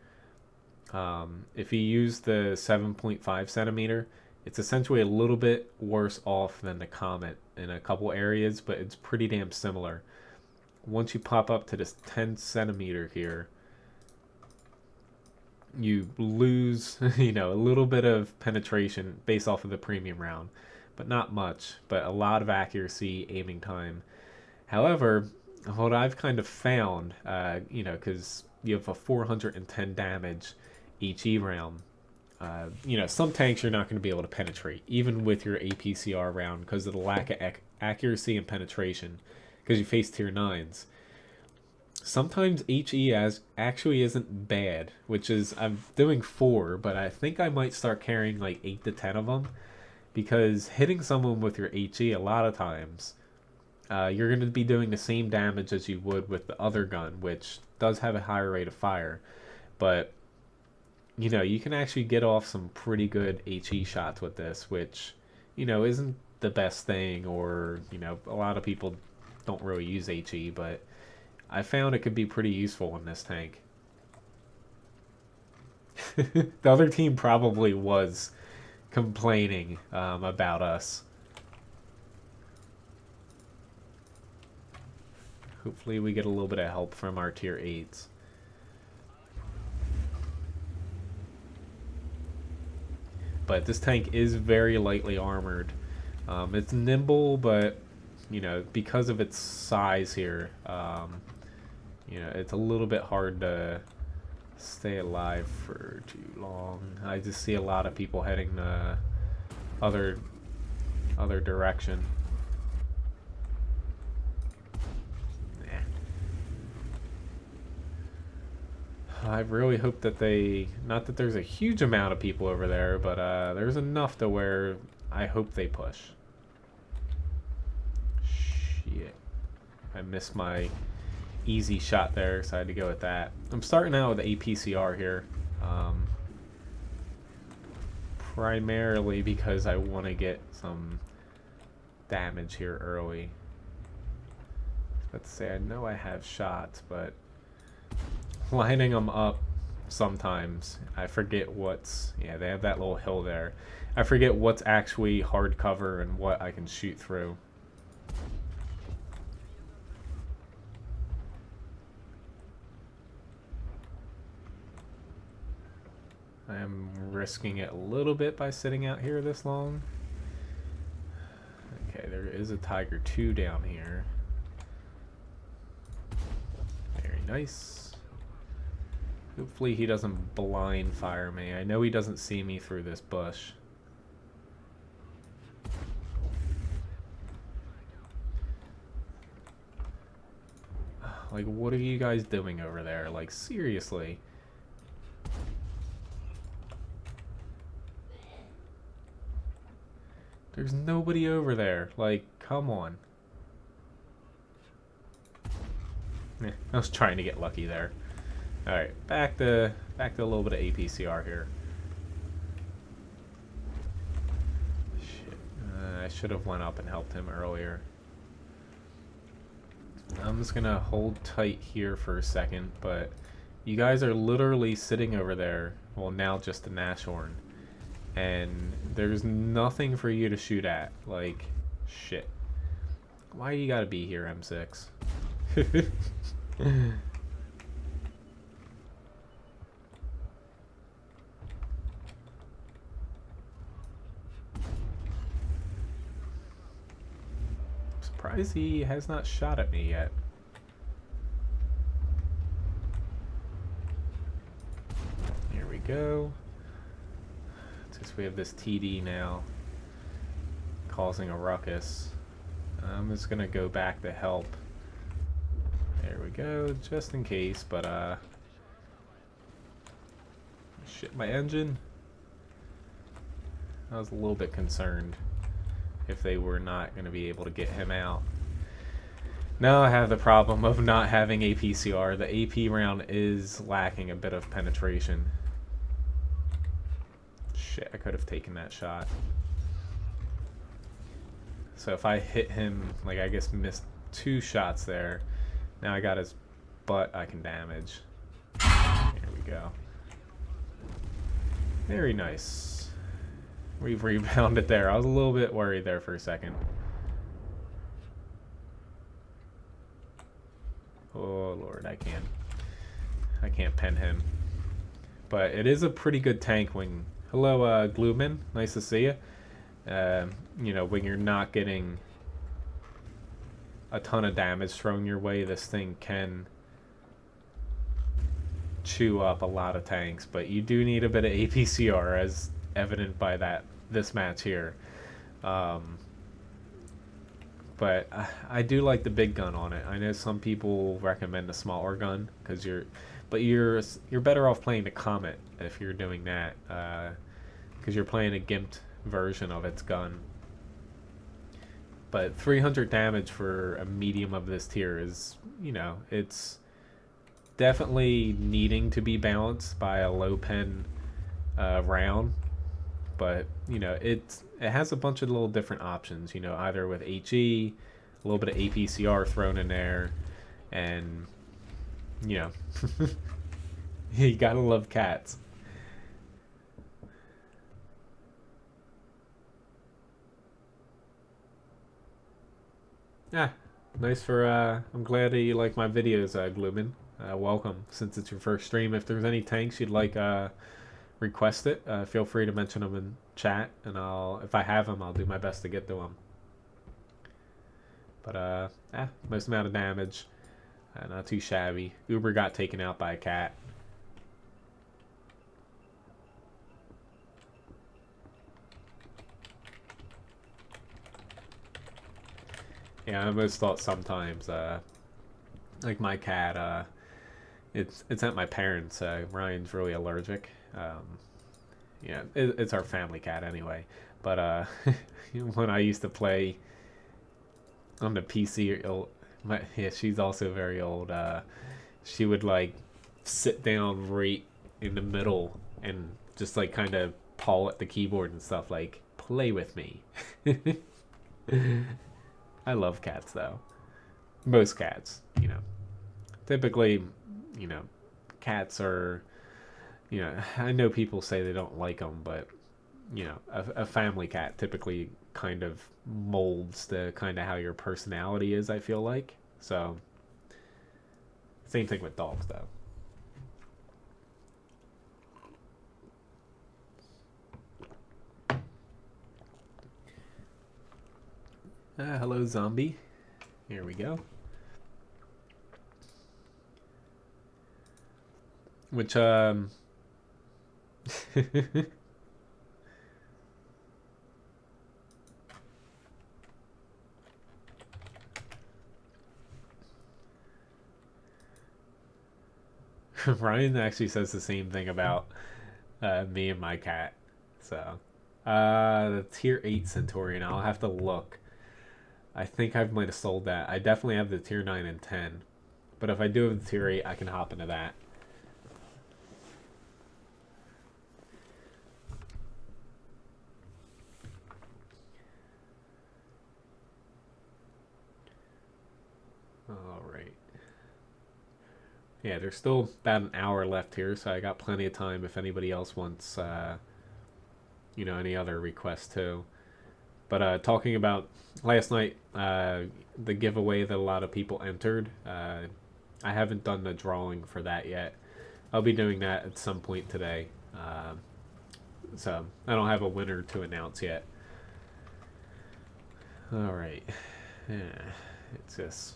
if you use the 7.5 centimeter, it's essentially a little bit worse off than the Comet in a couple areas, but it's pretty damn similar. Once you pop up to this 10 centimeter here, you lose, a little bit of penetration based off of the premium round, but not much, but a lot of accuracy, aiming time. However, what I've kind of found, because you have a 410 damage HE round, some tanks you're not going to be able to penetrate, even with your APCR round, because of the lack of accuracy and penetration, because you face tier 9s. Sometimes HE actually isn't bad, which is, I'm doing 4, but I think I might start carrying like 8 to 10 of them, because hitting someone with your HE a lot of times, you're going to be doing the same damage as you would with the other gun, which does have a higher rate of fire. But you know, you can actually get off some pretty good HE shots with this, which, you know, isn't the best thing, or, you know, a lot of people don't really use HE, but I found it could be pretty useful in this tank. The other team probably was complaining about us. Hopefully we get a little bit of help from our tier 8s. But this tank is very lightly armored. It's nimble, but, you know, because of its size here, you know, it's a little bit hard to stay alive for too long. I just see a lot of people heading the other direction. I really hope that they, not that there's a huge amount of people over there, but there's enough to where I hope they push. Shit. I missed my easy shot there, so I had to go with that. I'm starting out with APCR here. Primarily because I want to get some damage here early. I was about to say, I know I have shots, but lining them up sometimes, I forget what's... Yeah, they have that little hill there. I forget what's actually hard cover and what I can shoot through. I am risking it a little bit by sitting out here this long. Okay, there is a Tiger 2 down here. Very nice. Hopefully he doesn't blind fire me. I know he doesn't see me through this bush. Like, what are you guys doing over there? Like, seriously. There's nobody over there. Like, come on. I was trying to get lucky there. Alright, back to a little bit of APCR here. Shit. I should have went up and helped him earlier. I'm just gonna hold tight here for a second, but you guys are literally sitting over there. Well, now just the Nashorn. And there's nothing for you to shoot at. Like, shit. Why you gotta be here, M6? I'm surprised he has not shot at me yet. Here we go. We have this TD now causing a ruckus. I'm just gonna go back to help. There we go, just in case, but shit, my engine. I was a little bit concerned if they were not gonna be able to get him out. Now I have the problem of not having APCR. The AP round is lacking a bit of penetration. Shit, I could have taken that shot. So if I hit him, like, I guess missed 2 shots there. Now I got his butt I can damage. Here we go. Very nice. We've rebounded there. I was a little bit worried there for a second. Oh Lord, I can't pen him. But it is a pretty good tank when... Hello, Glueman. Nice to see you. You know, when you're not getting a ton of damage thrown your way, this thing can chew up a lot of tanks. But you do need a bit of APCR, as evident by this match here. But I do like the big gun on it. I know some people recommend a smaller gun because you're better off playing the Comet if you're doing that, because you're playing a gimped version of its gun. But 300 damage for a medium of this tier is, you know, it's definitely needing to be balanced by a low pen round, but you know it has a bunch of little different options. You know, either with HE, a little bit of APCR thrown in there, and you know, you gotta love cats. Yeah, nice for. I'm glad that you like my videos, Gloomin. Welcome. Since it's your first stream, if there's any tanks you'd like, request it. Feel free to mention them in chat, and if I have them, I'll do my best to get to them. But most amount of damage, not too shabby. Uber got taken out by a cat. Yeah, I almost thought sometimes, like my cat, it's at my parents. Ryan's really allergic. Yeah, it's our family cat anyway. But when I used to play on the PC, yeah, she's also very old. She would like sit down right in the middle and just like kind of paw at the keyboard and stuff, like play with me. I love cats though. Most cats, you know. Typically, you know, cats are, you know, I know people say they don't like them, but you know, a family cat typically kind of molds the kind of how your personality is, I feel like. So same thing with dogs though. Hello zombie. Here we go. Which Ryan actually says the same thing about me and my cat. So the tier 8 Centurion, I'll have to look. I think I might have sold that. I definitely have the tier 9 and 10. But if I do have the tier 8, I can hop into that. Alright. Yeah, there's still about an hour left here, so I got plenty of time if anybody else wants, you know, any other requests too. But talking about last night, the giveaway that a lot of people entered, I haven't done the drawing for that yet. I'll be doing that at some point today. So I don't have a winner to announce yet. Alright. Yeah, it's just...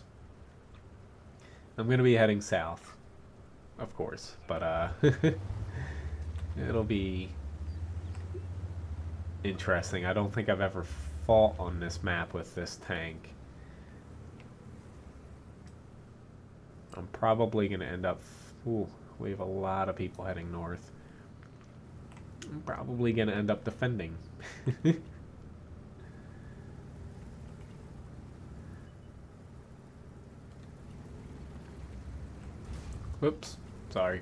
I'm going to be heading south, of course, but it'll be interesting. I don't think I've ever fought on this map with this tank. I'm probably going to end up... Ooh, we have a lot of people heading north. I'm probably going to end up defending. Whoops, sorry.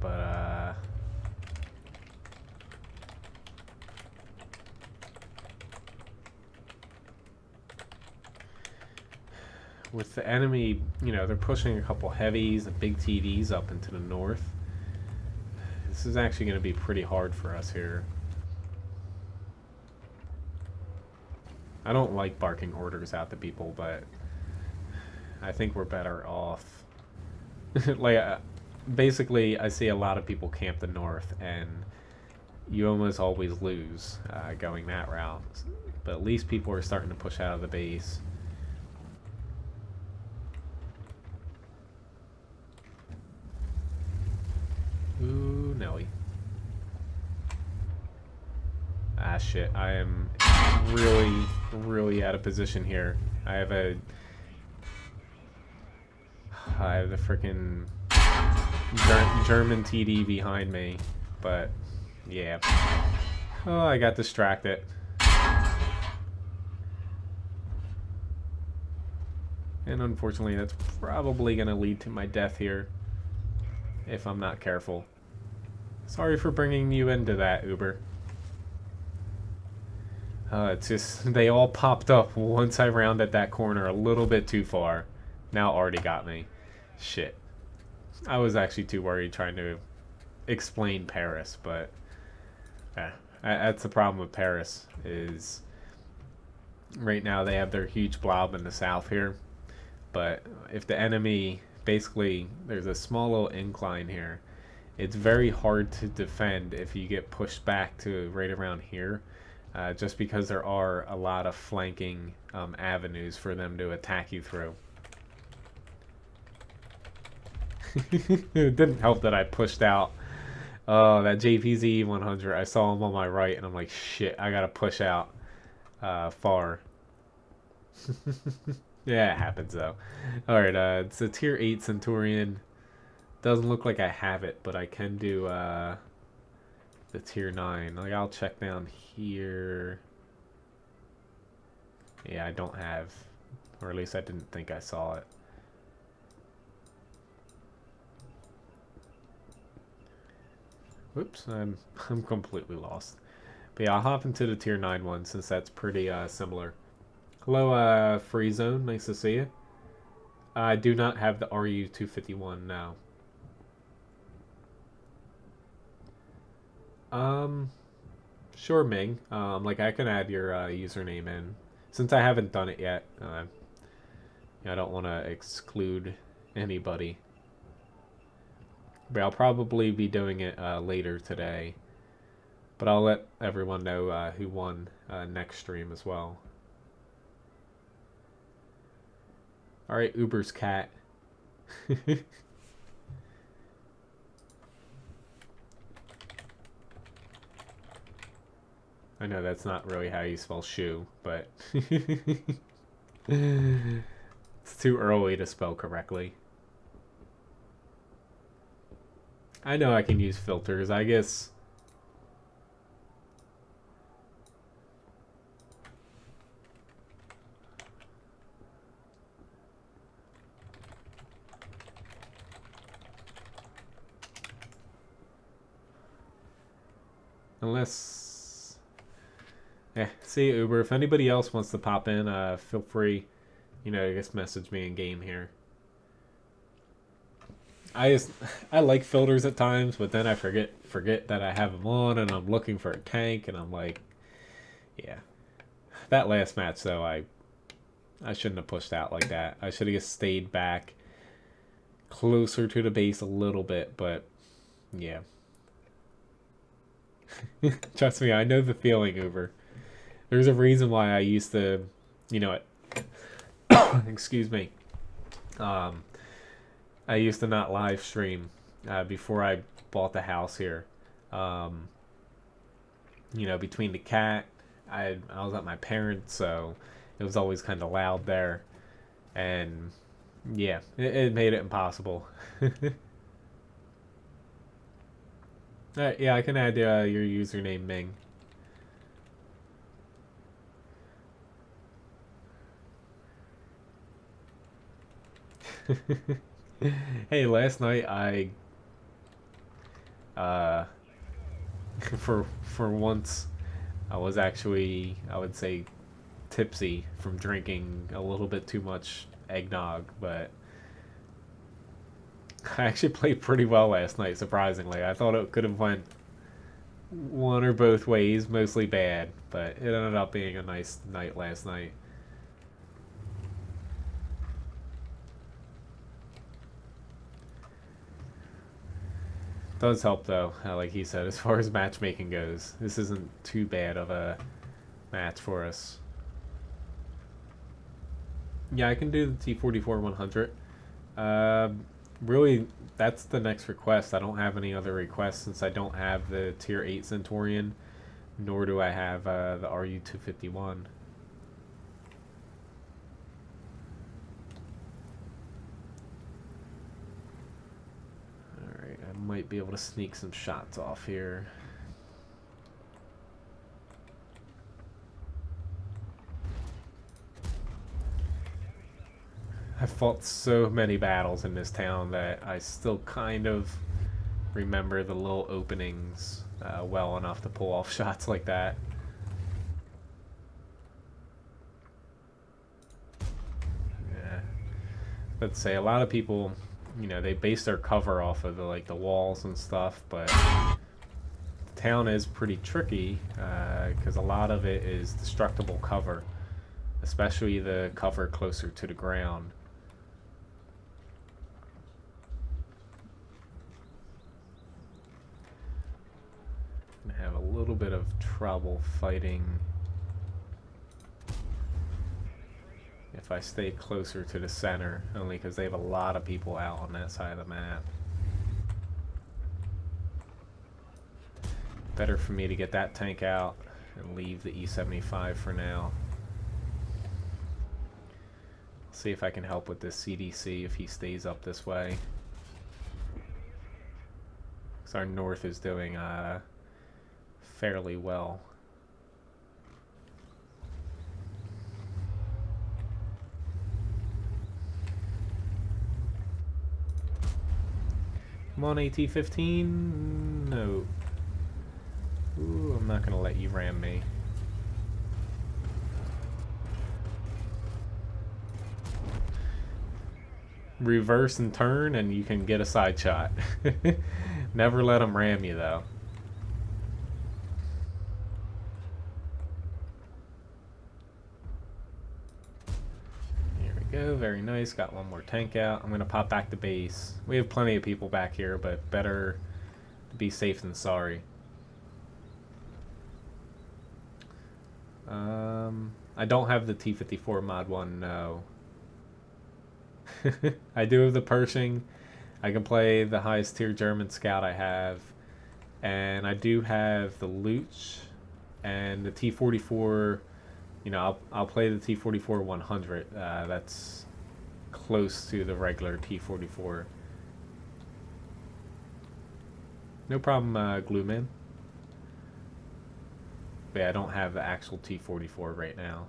But, with the enemy, you know, they're pushing a couple heavies and big TDs up into the north. This is actually going to be pretty hard for us here. I don't like barking orders out to people, but I think we're better off. Like, basically, I see a lot of people camp the north, and you almost always lose going that route. But at least people are starting to push out of the base. Ooh, Nelly. Ah, shit. I am really out of position here. I have the freaking German TD behind me, but yeah. Oh, I got distracted. And unfortunately, that's probably going to lead to my death here if I'm not careful. Sorry for bringing you into that, Uber. It's just, they all popped up once I rounded that corner a little bit too far. Now already got me. Shit. I was actually too worried trying to explain Paris, but that's the problem with Paris is right now they have their huge blob in the south here, but if the enemy basically there's a small little incline here, it's very hard to defend if you get pushed back to right around here, just because there are a lot of flanking avenues for them to attack you through. It didn't help that I pushed out. Oh, that JPZ 100. I saw him on my right, and I'm like, shit, I gotta push out far. Yeah, it happens though. Alright, it's a tier 8 Centurion. Doesn't look like I have it, but I can do the tier 9. Like, I'll check down here. Yeah, I don't have, or at least I didn't think I saw it. Whoops, I'm completely lost. But yeah, I'll hop into the tier 9 one since that's pretty similar. Hello, Free Zone. Nice to see you. I do not have the RU-251 now. Sure, Ming. Like I can add your username in. Since I haven't done it yet, I don't want to exclude anybody. But I'll probably be doing it later today. But I'll let everyone know who won next stream as well. Alright, Uber's cat. I know that's not really how you spell shoe, but it's too early to spell correctly. I know I can use filters, I guess. Unless... Yeah, see you, Uber. If anybody else wants to pop in, feel free, just message me in game here. I like filters at times, but then I forget that I have them on, and I'm looking for a tank, and I'm like, yeah. That last match though, I shouldn't have pushed out like that. I should have just stayed back closer to the base a little bit, but yeah. Trust me, I know the feeling, Uber. There's a reason why I used to, excuse me. I used to not live stream before I bought the house here. Between the cat, I was at my parents', so it was always kind of loud there, and yeah, it made it impossible. Alright, yeah, I can add your username, Ming. Hey, last night for once, I was actually, I would say, tipsy from drinking a little bit too much eggnog, but I actually played pretty well last night, surprisingly. I thought it could have went one or both ways, mostly bad, but it ended up being a nice night last night. Does help though, like he said, as far as matchmaking goes. This isn't too bad of a match for us. Yeah, I can do the T-44 100. Really, that's the next request. I don't have any other requests since I don't have the Tier 8 Centurion, nor do I have the RU-251. Alright, I might be able to sneak some shots off here. I fought so many battles in this town that I still kind of remember the little openings well enough to pull off shots like that. Yeah. Let's say a lot of people, you know, they base their cover off of the walls and stuff, but the town is pretty tricky because a lot of it is destructible cover, especially the cover closer to the ground. I have a little bit of trouble fighting if I stay closer to the center, only because they have a lot of people out on that side of the map. Better for me to get that tank out and leave the E75 for now. See if I can help with this CDC if he stays up this way. Because our north is doing fairly well. Come on, AT-15. No. Ooh, I'm not going to let you ram me. Reverse and turn and you can get a side shot. Never let them ram you, though. Here we go. Very nice. Got one more tank out. I'm going to pop back to base. We have plenty of people back here, but better be safe than sorry. I don't have the T-54 Mod 1, no. I do have the Perching. I can play the highest tier German scout I have. And I do have the Luch and the T-44. You know, I'll play the T-44 100. That's close to the regular T-44. No problem, Glue Man. But yeah, I don't have the actual T-44 right now.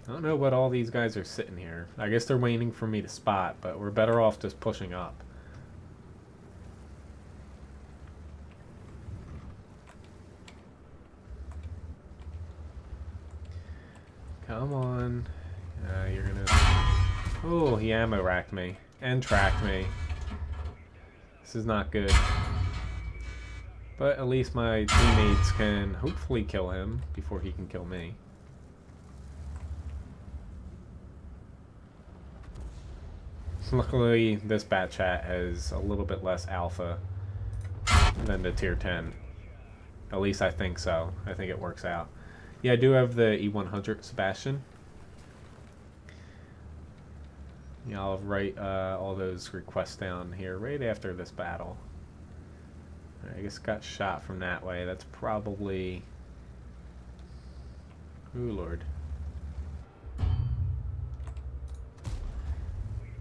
I don't know what all these guys are sitting here. I guess they're waiting for me to spot, but we're better off just pushing up. Come on. You're gonna... Oh, he ammo racked me. And tracked me. This is not good. But at least my teammates can hopefully kill him before he can kill me. Luckily, this bat chat has a little bit less alpha than the tier 10. At least I think so. I think it works out. Yeah, I do have the E100 Sebastian. Yeah, I'll write all those requests down here right after this battle. I guess got shot from that way. That's probably... Ooh, Lord.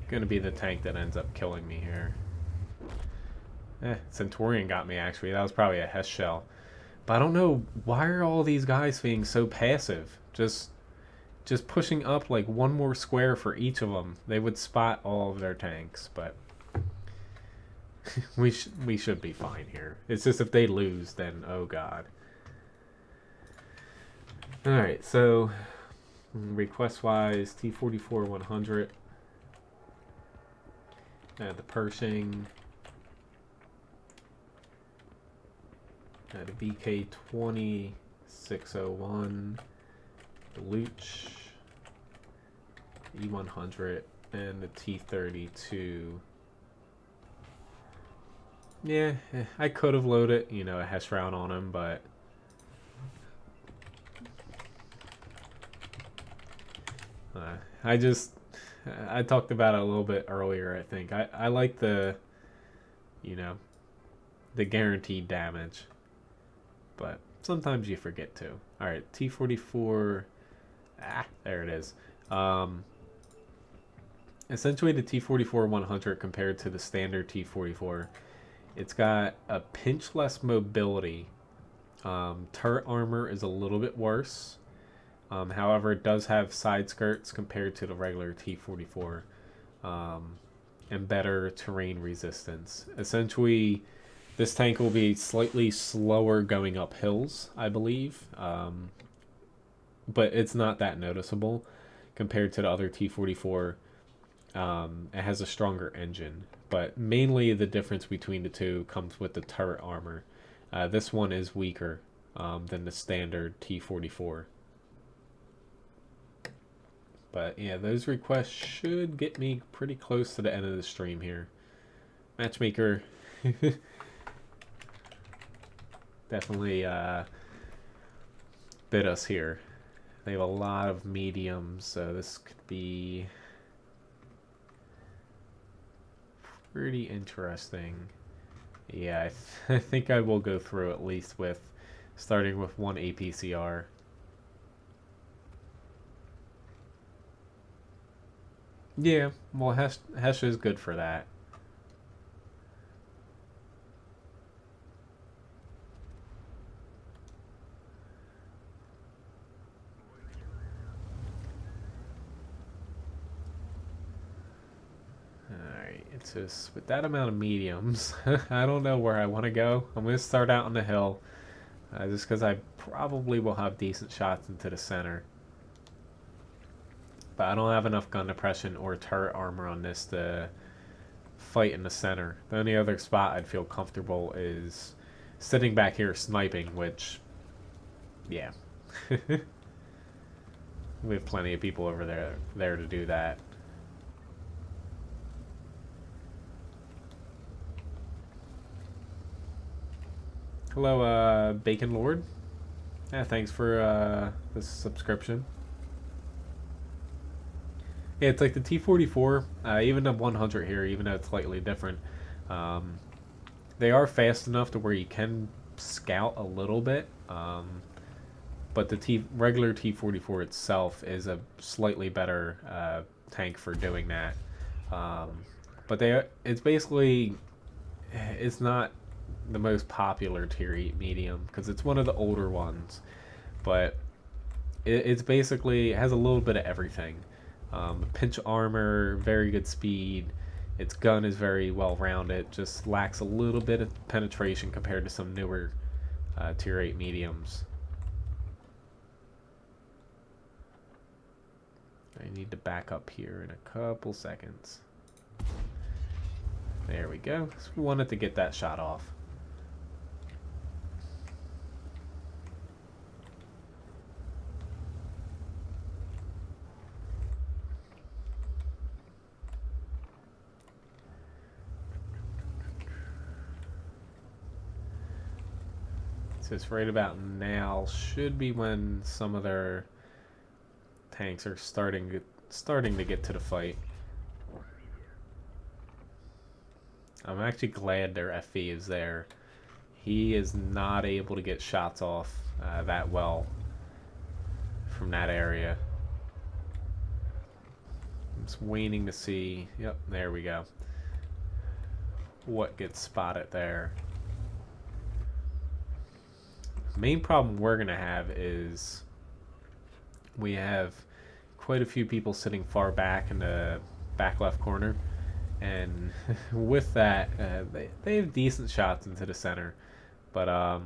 Gonna be the tank that ends up killing me here. Centurion got me, actually. That was probably a Hess shell. But I don't know, why are all these guys being so passive? Just pushing up like one more square for each of them. They would spot all of their tanks, but... we should be fine here. It's just if they lose, then oh god. Alright, so request wise, T-44 100. The Pershing. The BK-20 601. The Luch. E100 and the T-32. Yeah, I could have loaded, you know, a Hess round on him, but I talked about it a little bit earlier, I think. I like the, you know, the guaranteed damage, but sometimes you forget to. Alright, T-44, there it is. Essentially the T-44 100 compared to the standard T-44, it's got a pinch less mobility. Turret armor is a little bit worse. However, it does have side skirts compared to the regular T-44, and better terrain resistance. Essentially, this tank will be slightly slower going up hills, I believe, but it's not that noticeable compared to the other T-44. It has a stronger engine, but mainly the difference between the two comes with the turret armor. This one is weaker than the standard T-44. But yeah, those requests should get me pretty close to the end of the stream here. Matchmaker definitely bit us here. They have a lot of mediums, so this could be pretty interesting. Yeah, I think I will go through at least with starting with one APCR. Yeah, well, Hesh is good for that. Alright, it's just with that amount of mediums, I don't know where I want to go. I'm going to start out on the hill, just because I probably will have decent shots into the center. But I don't have enough gun depression or turret armor on this to fight in the center. The only other spot I'd feel comfortable is sitting back here sniping, which, yeah. We have plenty of people over there to do that. Hello, Bacon Lord. Yeah, thanks for this subscription. Yeah, it's like the T-44, even the 100 here, even though it's slightly different. They are fast enough to where you can scout a little bit, but the regular T-44 itself is a slightly better tank for doing that. But it's basically, it's not the most popular tier 8 medium because it's one of the older ones, but it's basically, it has a little bit of everything. Pinch armor, very good speed. Its gun is very well rounded, just lacks a little bit of penetration compared to some newer tier 8 mediums. I need to back up here in a couple seconds. There we go. So we wanted to get that shot off. Just right about now should be when some of their tanks are starting to get to the fight. I'm actually glad their FV is there. He is not able to get shots off that well from that area. I'm just waiting to see. Yep, there we go. What gets spotted there. Main problem we're going to have is we have quite a few people sitting far back in the back left corner, and with that they have decent shots into the center, but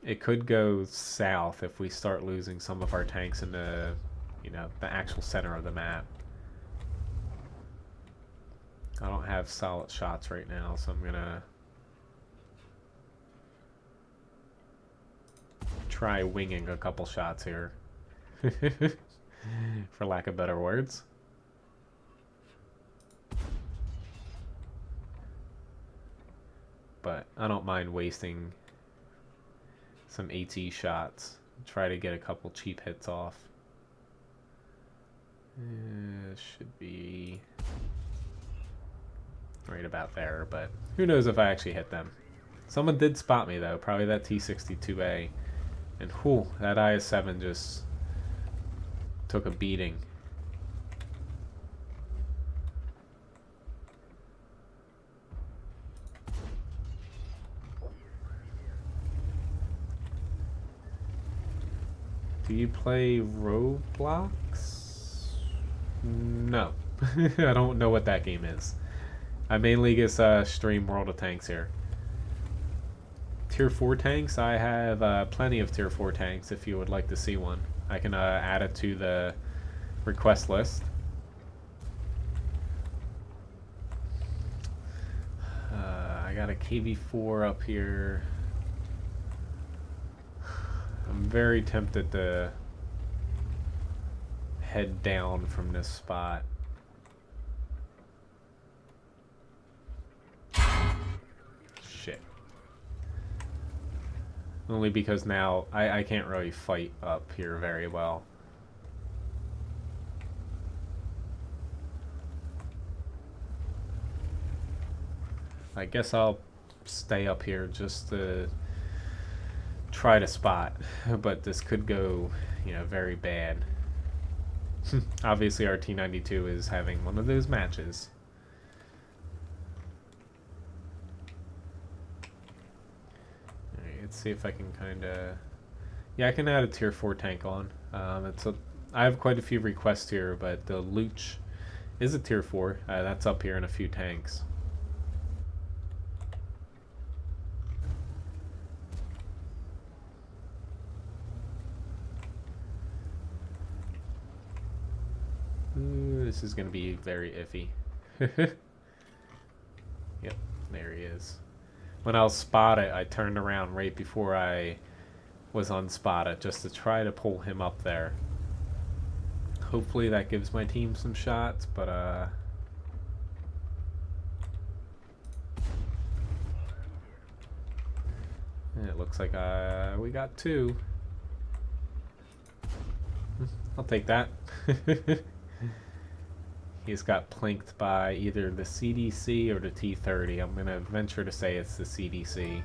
it could go south if we start losing some of our tanks in the the actual center of the map. I don't have solid shots right now, so I'm gonna try winging a couple shots here. For lack of better words. But I don't mind wasting some AT shots. Try to get a couple cheap hits off. Should be right about there, but who knows if I actually hit them. Someone did spot me though, probably that T-62A. And whew, that IS-7 just took a beating. Do you play Roblox? No. I don't know what that game is. I mainly just stream World of Tanks here. Tier 4 tanks? I have plenty of Tier 4 tanks if you would like to see one. I can add it to the request list. I got a KV4 up here. I'm very tempted to head down from this spot. Shit. Only because now I can't really fight up here very well. I guess I'll stay up here just to try to spot, but this could go, you know, very bad. Obviously our T92 is having one of those matches. Alright, let's see if I can kind of... Yeah, I can add a tier 4 tank on. I have quite a few requests here, but the Luch is a tier 4. That's up here in a few tanks. Ooh, this is going to be very iffy. Yep, there he is. When I was spotted, I turned around right before I was unspotted just to try to pull him up there. Hopefully that gives my team some shots, but it looks like we got 2. I'll take that. He's got planked by either the CDC or the T30. I'm going to venture to say it's the CDC.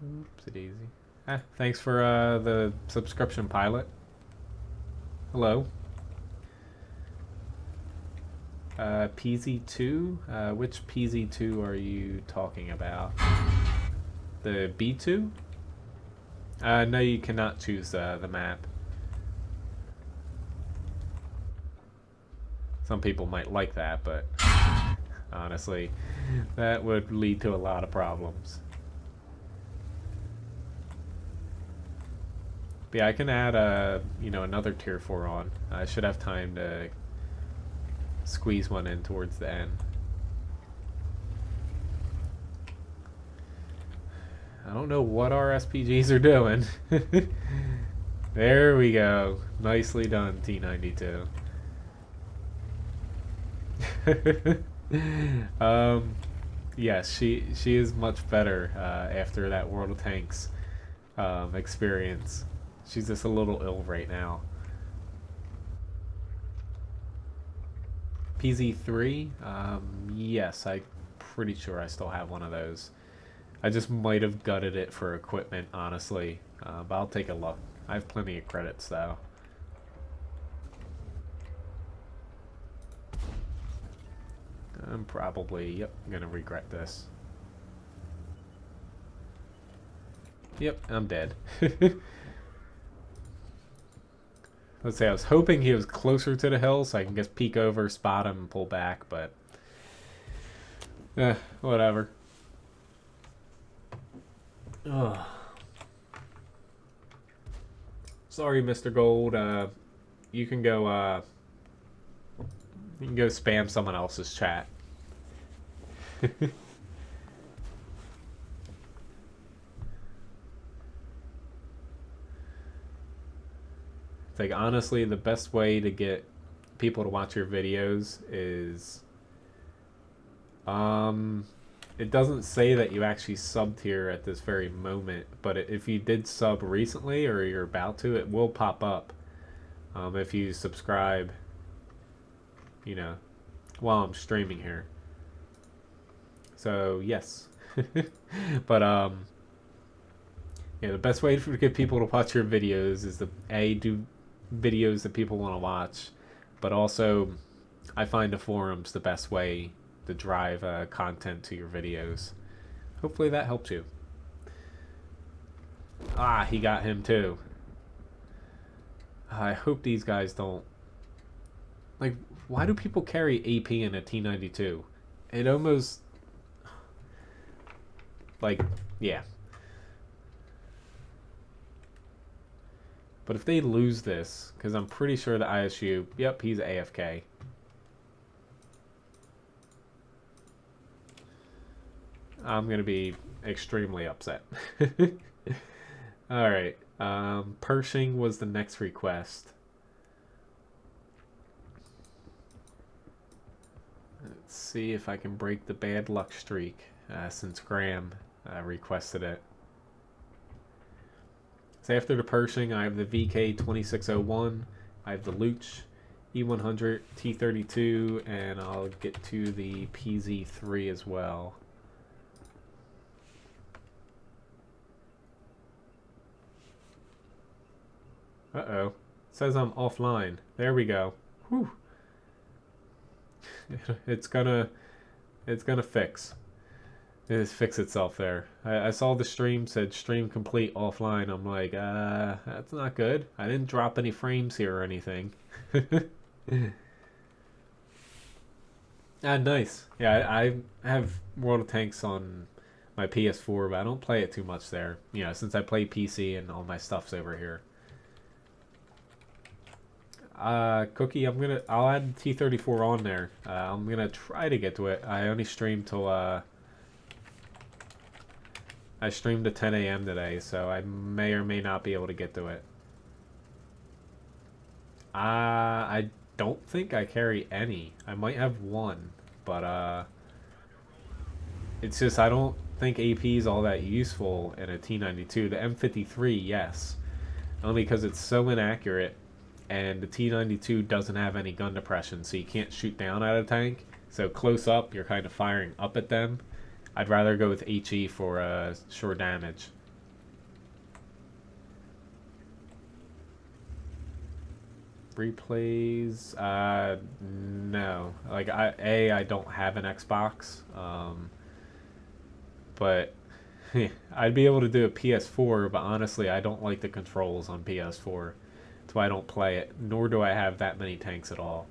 Oopsie daisy. Thanks for the subscription, pilot. Hello. PZ2? Which PZ2 are you talking about? The B2? No, you cannot choose the map. Some people might like that, but honestly, that would lead to a lot of problems. But yeah, I can add another tier 4 on. I should have time to squeeze one in towards the end. I don't know what our SPGs are doing. There we go. Nicely done, T92. Yes, she is much better after that World of Tanks experience. She's just a little ill right now. PZ3? Yes, I'm pretty sure I still have one of those. I just might have gutted it for equipment, honestly. But I'll take a look. I have plenty of credits, though. I'm probably, gonna regret this. Yep, I'm dead. Let's say I was hoping he was closer to the hill so I can just peek over, spot him, and pull back, but... whatever. Ugh. Sorry, Mr. Gold. You can go spam someone else's chat. It's like, honestly, the best way to get people to watch your videos is it doesn't say that you actually subbed here at this very moment, but if you did sub recently or you're about to, it will pop up if you subscribe, while I'm streaming here. So yes. But yeah, the best way to get people to watch your videos is to do videos that people want to watch, but also I find the forums the best way to drive content to your videos. Hopefully that helped you. Ah, he got him too. I hope these guys don't... Like, why do people carry AP in a T-92? It almost... Like, yeah. But if they lose this, because I'm pretty sure the ISU... Yep, he's AFK. I'm going to be extremely upset. Alright. Pershing was the next request. Let's see if I can break the bad luck streak since Graham requested it. So after the Pershing, I have the VK2601, I have the Luch, E100, T32, and I'll get to the PZ3 as well. Uh-oh. It says I'm offline. There we go. Whew. It's gonna fix. It just fix itself there. I saw the stream said stream complete offline. I'm like, that's not good. I didn't drop any frames here or anything. Ah, nice. Yeah, I have World of Tanks on my PS4, but I don't play it too much there. You know, since I play PC and all my stuff's over here. Cookie, I'll add T34 on there. I'm gonna try to get to it. I only streamed till, I streamed at 10 a.m. today, so I may or may not be able to get to it. I don't think I carry any. I might have one, but, it's just I don't think AP is all that useful in a T92. The M53, yes. Only because it's so inaccurate, and the T92 doesn't have any gun depression, so you can't shoot down at a tank. So close up, you're kind of firing up at them. I'd rather go with HE for sure damage. Replays? No. Like, I don't have an Xbox. But I'd be able to do a PS4, but honestly, I don't like the controls on PS4. That's why I don't play it, nor do I have that many tanks at all.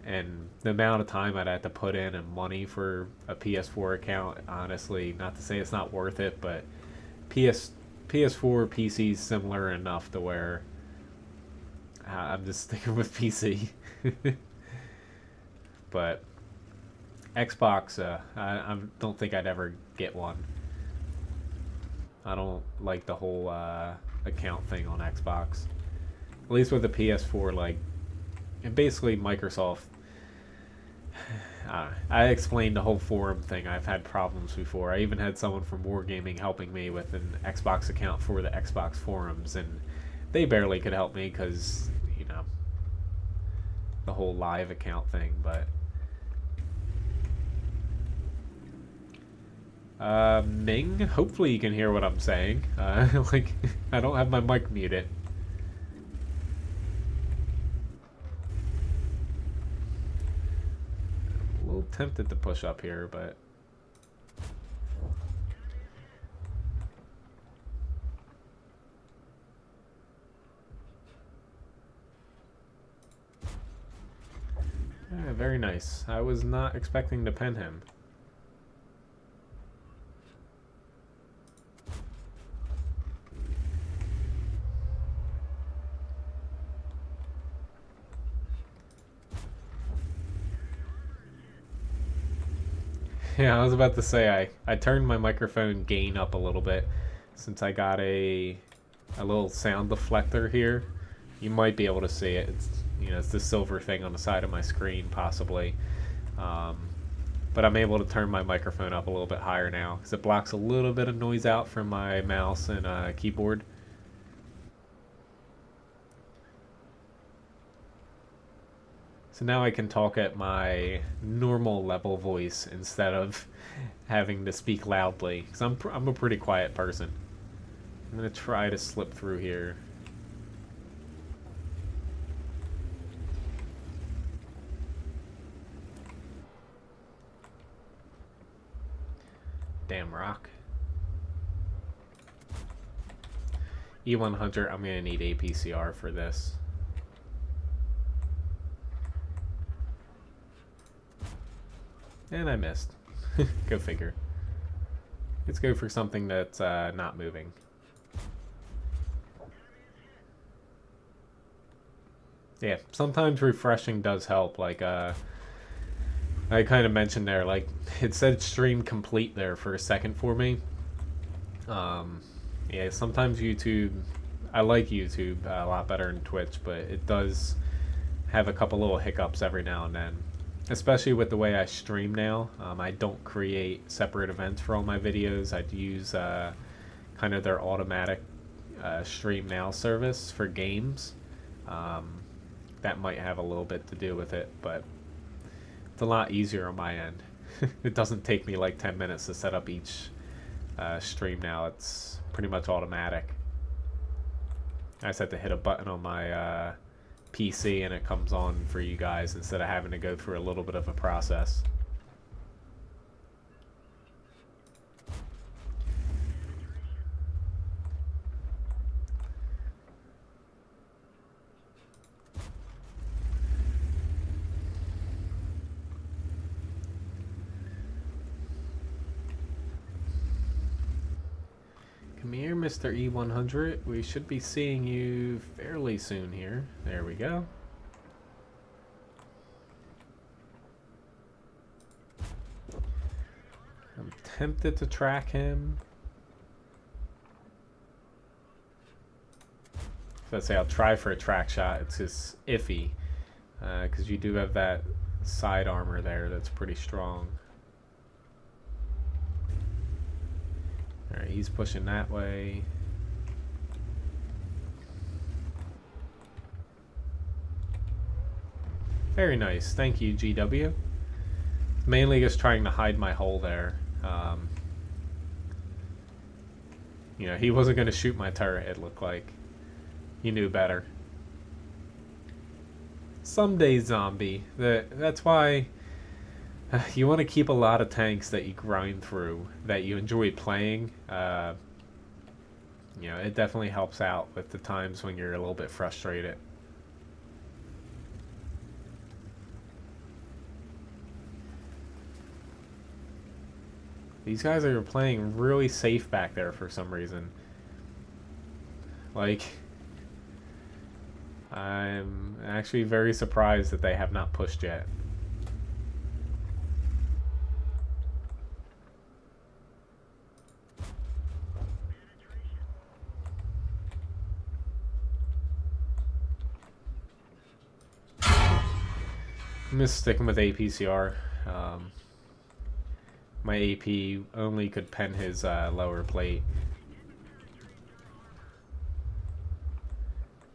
And the amount of time I'd have to put in and money for a PS4 account, honestly, not to say it's not worth it, but PS4 PC's similar enough to where I'm just sticking with PC. But Xbox, I don't think I'd ever get one. I don't like the whole account thing on Xbox. At least with the PS4, like, and basically Microsoft. I explained the whole forum thing. I've had problems before. I even had someone from Wargaming helping me with an Xbox account for the Xbox forums, and they barely could help me because, you know, the whole live account thing. But Ming, hopefully you can hear what I'm saying. Like, I don't have my mic muted. A little tempted to push up here, but yeah, very nice. I was not expecting to pen him. Yeah, I was about to say I turned my microphone gain up a little bit since I got a little sound deflector here. You might be able to see it. It's, you know, it's the silver thing on the side of my screen possibly. But I'm able to turn my microphone up a little bit higher now because it blocks a little bit of noise out from my mouse and keyboard. So now I can talk at my normal level voice instead of having to speak loudly. Because I'm a pretty quiet person. I'm going to try to slip through here. Damn rock. E100, I'm going to need APCR for this. And I missed. Go figure. Let's go for something that's not moving. Yeah, sometimes refreshing does help. Like, I kind of mentioned there, like, it said stream complete there for a second for me. Yeah, sometimes YouTube, I like YouTube a lot better than Twitch, but it does have a couple little hiccups every now and then. Especially with the way I stream now. I don't create separate events for all my videos. I'd use kind of their automatic stream now service for games. That might have a little bit to do with it, but it's a lot easier on my end. It doesn't take me like 10 minutes to set up each stream now. It's pretty much automatic. I just have to hit a button on my PC and it comes on for you guys instead of having to go through a little bit of a process. Come here, Mr. E100. We should be seeing you fairly soon here. There we go. I'm tempted to track him. Let's say I'll try for a track shot. It's just iffy because you do have that side armor there that's pretty strong. Alright, he's pushing that way. Very nice. Thank you, GW. Mainly just trying to hide my hole there. You know, he wasn't going to shoot my turret, it looked like. He knew better. Someday, zombie. That's why you want to keep a lot of tanks that you grind through, that you enjoy playing. You know, it definitely helps out with the times when you're a little bit frustrated. These guys are playing really safe back there for some reason. Like, I'm actually very surprised that they have not pushed yet. I'm just sticking with APCR. My AP only could pen his lower plate.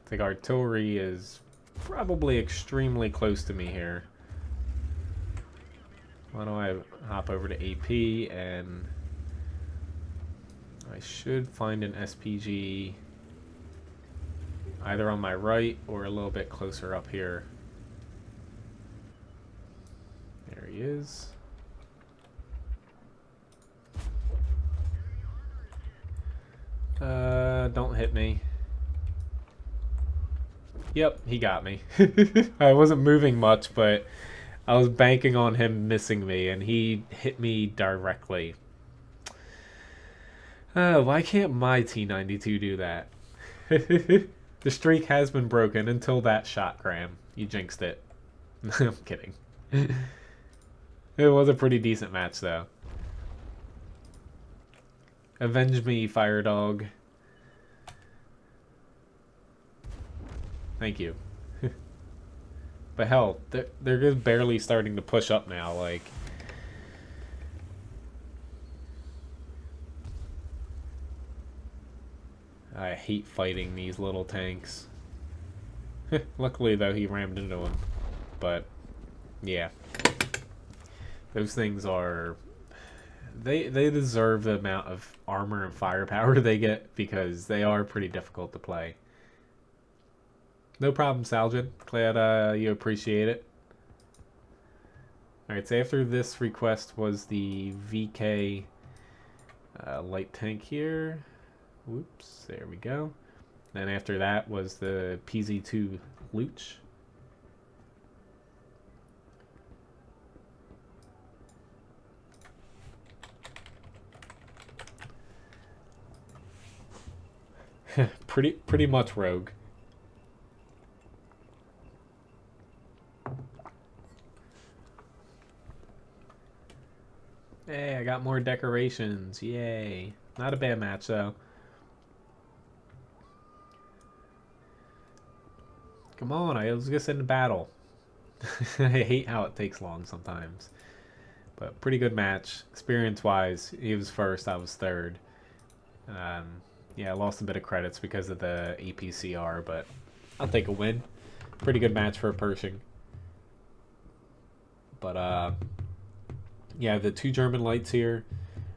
I think artillery is probably extremely close to me here. Why don't I hop over to AP and I should find an SPG either on my right or a little bit closer up here. There he is. Don't hit me. Yep, he got me. I wasn't moving much, but I was banking on him missing me, and he hit me directly. Why can't my T92 do that? The streak has been broken until that shot, Graham. You jinxed it. I'm kidding. It was a pretty decent match, though. Avenge me, Fire Dog. Thank you. But hell, they're just barely starting to push up now, like... I hate fighting these little tanks. Luckily, though, he rammed into him. But, yeah. Those things are... They deserve the amount of armor and firepower they get, because they are pretty difficult to play. No problem, Saljan. Glad you appreciate it. Alright, so after this request was the VK light tank here. Whoops, there we go. Then after that was the PZ2 Luch. pretty much rogue. Hey, I got more decorations. Yay. Not a bad match, though. Come on, I was just in battle. I hate how it takes long sometimes. But pretty good match. Experience-wise, he was first, I was third. Yeah, I lost a bit of credits because of the APCR, but I'll take a win. Pretty good match for a Perching. But, yeah, the 2 German lights here.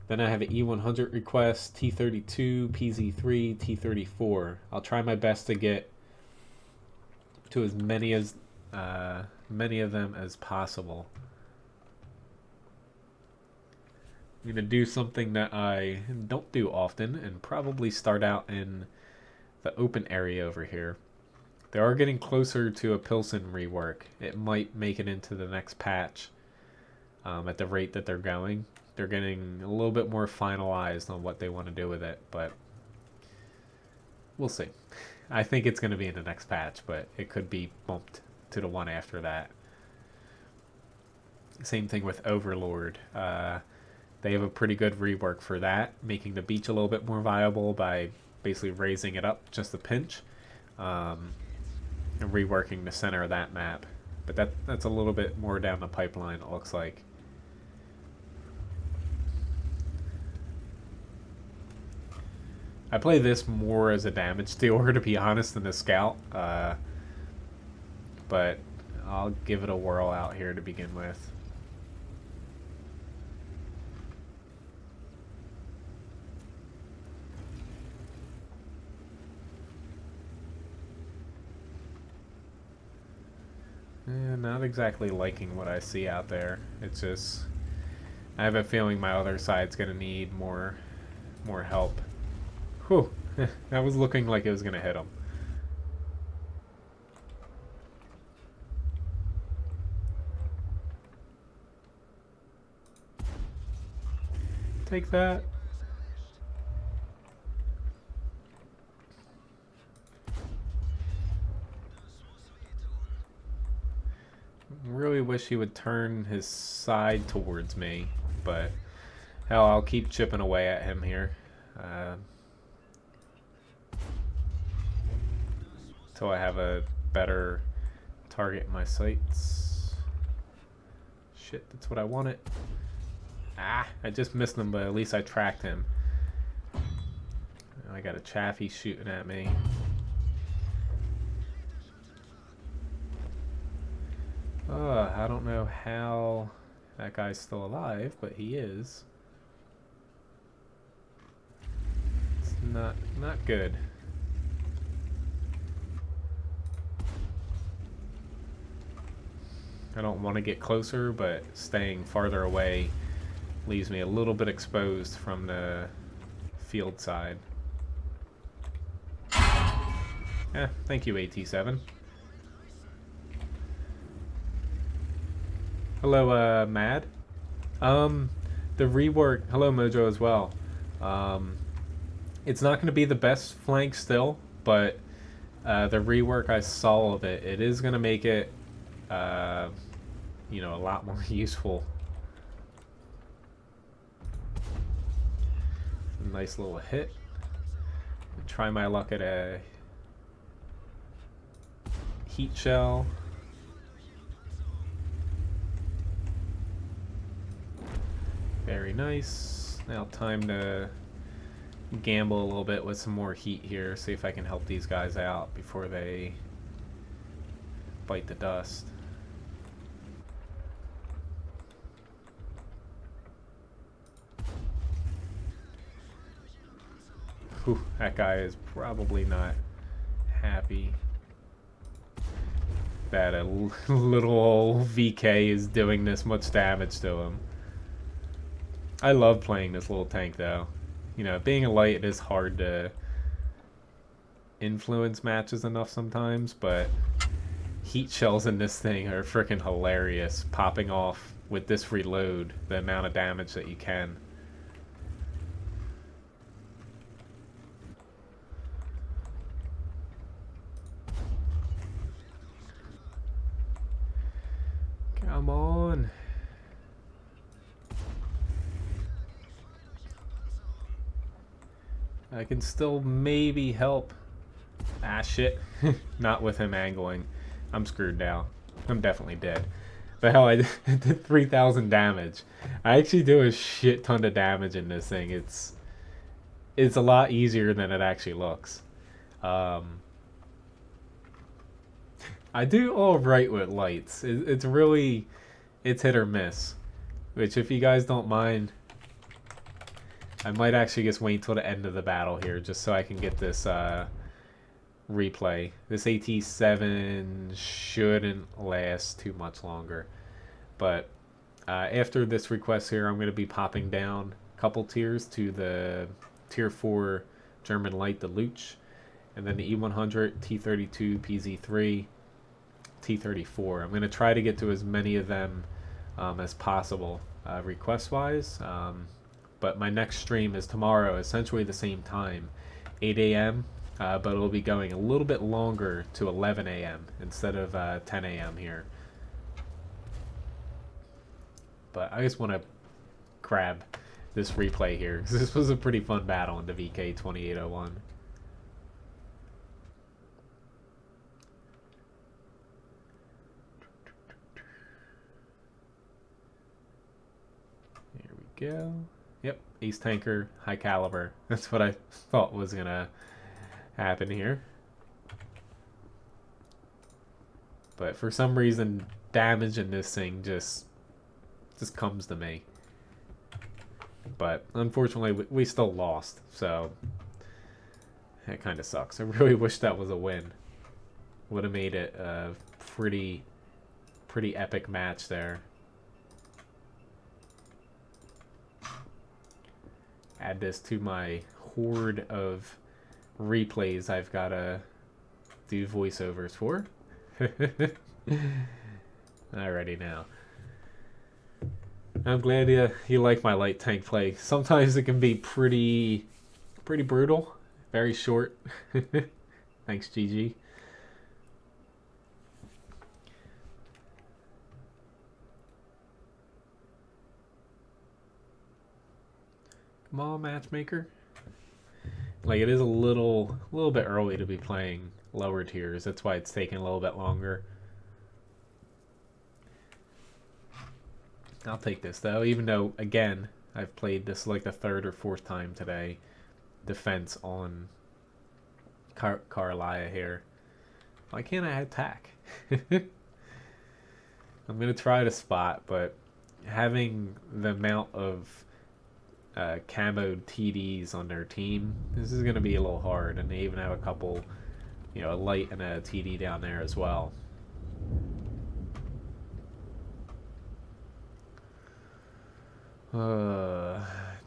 Then I have an E100 request, T32, PZ3, T34. I'll try my best to get to as many of them as possible. I'm going to do something that I don't do often and probably start out in the open area over here. They are getting closer to a Pilsen rework. It might make it into the next patch at the rate that they're going. They're getting a little bit more finalized on what they want to do with it, but we'll see. I think it's going to be in the next patch, but it could be bumped to the one after that. Same thing with Overlord. They have a pretty good rework for that, making the beach a little bit more viable by basically raising it up just a pinch and reworking the center of that map. But that's a little bit more down the pipeline, it looks like. I play this more as a damage dealer, to be honest, than a scout. But I'll give it a whirl out here to begin with. Not exactly liking what I see out there. It's just, I have a feeling my other side's gonna need more help. Whew, that was looking like it was gonna hit him. Take that. Really wish he would turn his side towards me, but hell, I'll keep chipping away at him here. Until I have a better target in my sights. Shit, that's what I wanted. Ah, I just missed him, but at least I tracked him. I got a Chaffee shooting at me. I don't know how that guy's still alive, but he is. It's not good. I don't want to get closer, but staying farther away leaves me a little bit exposed from the field side. Yeah, thank you, AT7. Hello, Mad. The rework. Hello, Mojo, as well. It's not going to be the best flank still, but the rework I saw of it, it is going to make it, you know, a lot more useful. Nice little hit. Try my luck at a heat shell. Very nice. Now time to gamble a little bit with some more heat here. See if I can help these guys out before they bite the dust. Whew, that guy is probably not happy that a little old VK is doing this much damage to him. I love playing this little tank, though. You know, being a light, it is hard to influence matches enough sometimes, but heat shells in this thing are freaking hilarious. Popping off with this reload, the amount of damage that you can. Come on. I can still maybe help. Ah, shit. Not with him angling. I'm screwed now. I'm definitely dead. But hell, I did 3,000 damage. I actually do a shit ton of damage in this thing. It's a lot easier than it actually looks. I do all right with lights. It's really, it's hit or miss. Which, if you guys don't mind, I might actually just wait till the end of the battle here, just so I can get this replay. This AT7 shouldn't last too much longer. But after this request here, I'm going to be popping down a couple tiers to the Tier 4 German Light, the Luch, and then the E100, T32, PZ3, T34. I'm going to try to get to as many of them as possible request-wise. But my next stream is tomorrow, essentially the same time, 8 a.m., but it'll be going a little bit longer to 11 a.m. instead of 10 a.m. here. But I just want to grab this replay here, because this was a pretty fun battle in the VK 2801. Here we go. Yep, Ace Tanker, high caliber. That's what I thought was going to happen here. But for some reason, damage in this thing just comes to me. But unfortunately, we still lost, so that kind of sucks. I really wish that was a win. Would have made it a pretty epic match there. Add this to my horde of replays I've got to do voiceovers for. Alrighty now. I'm glad you like my light tank play. Sometimes it can be pretty brutal. Very short. Thanks, GG. Come on, matchmaker. Like, it is a little bit early to be playing lower tiers. That's why it's taking a little bit longer. I'll take this, though, even though, again, I've played this like the third or fourth time today. Defense on Carlia here. Why can't I attack? I'm going to try to spot, but having the amount of camoed TDs on their team, this is going to be a little hard. And they even have a couple, you know, a light and a TD down there as well.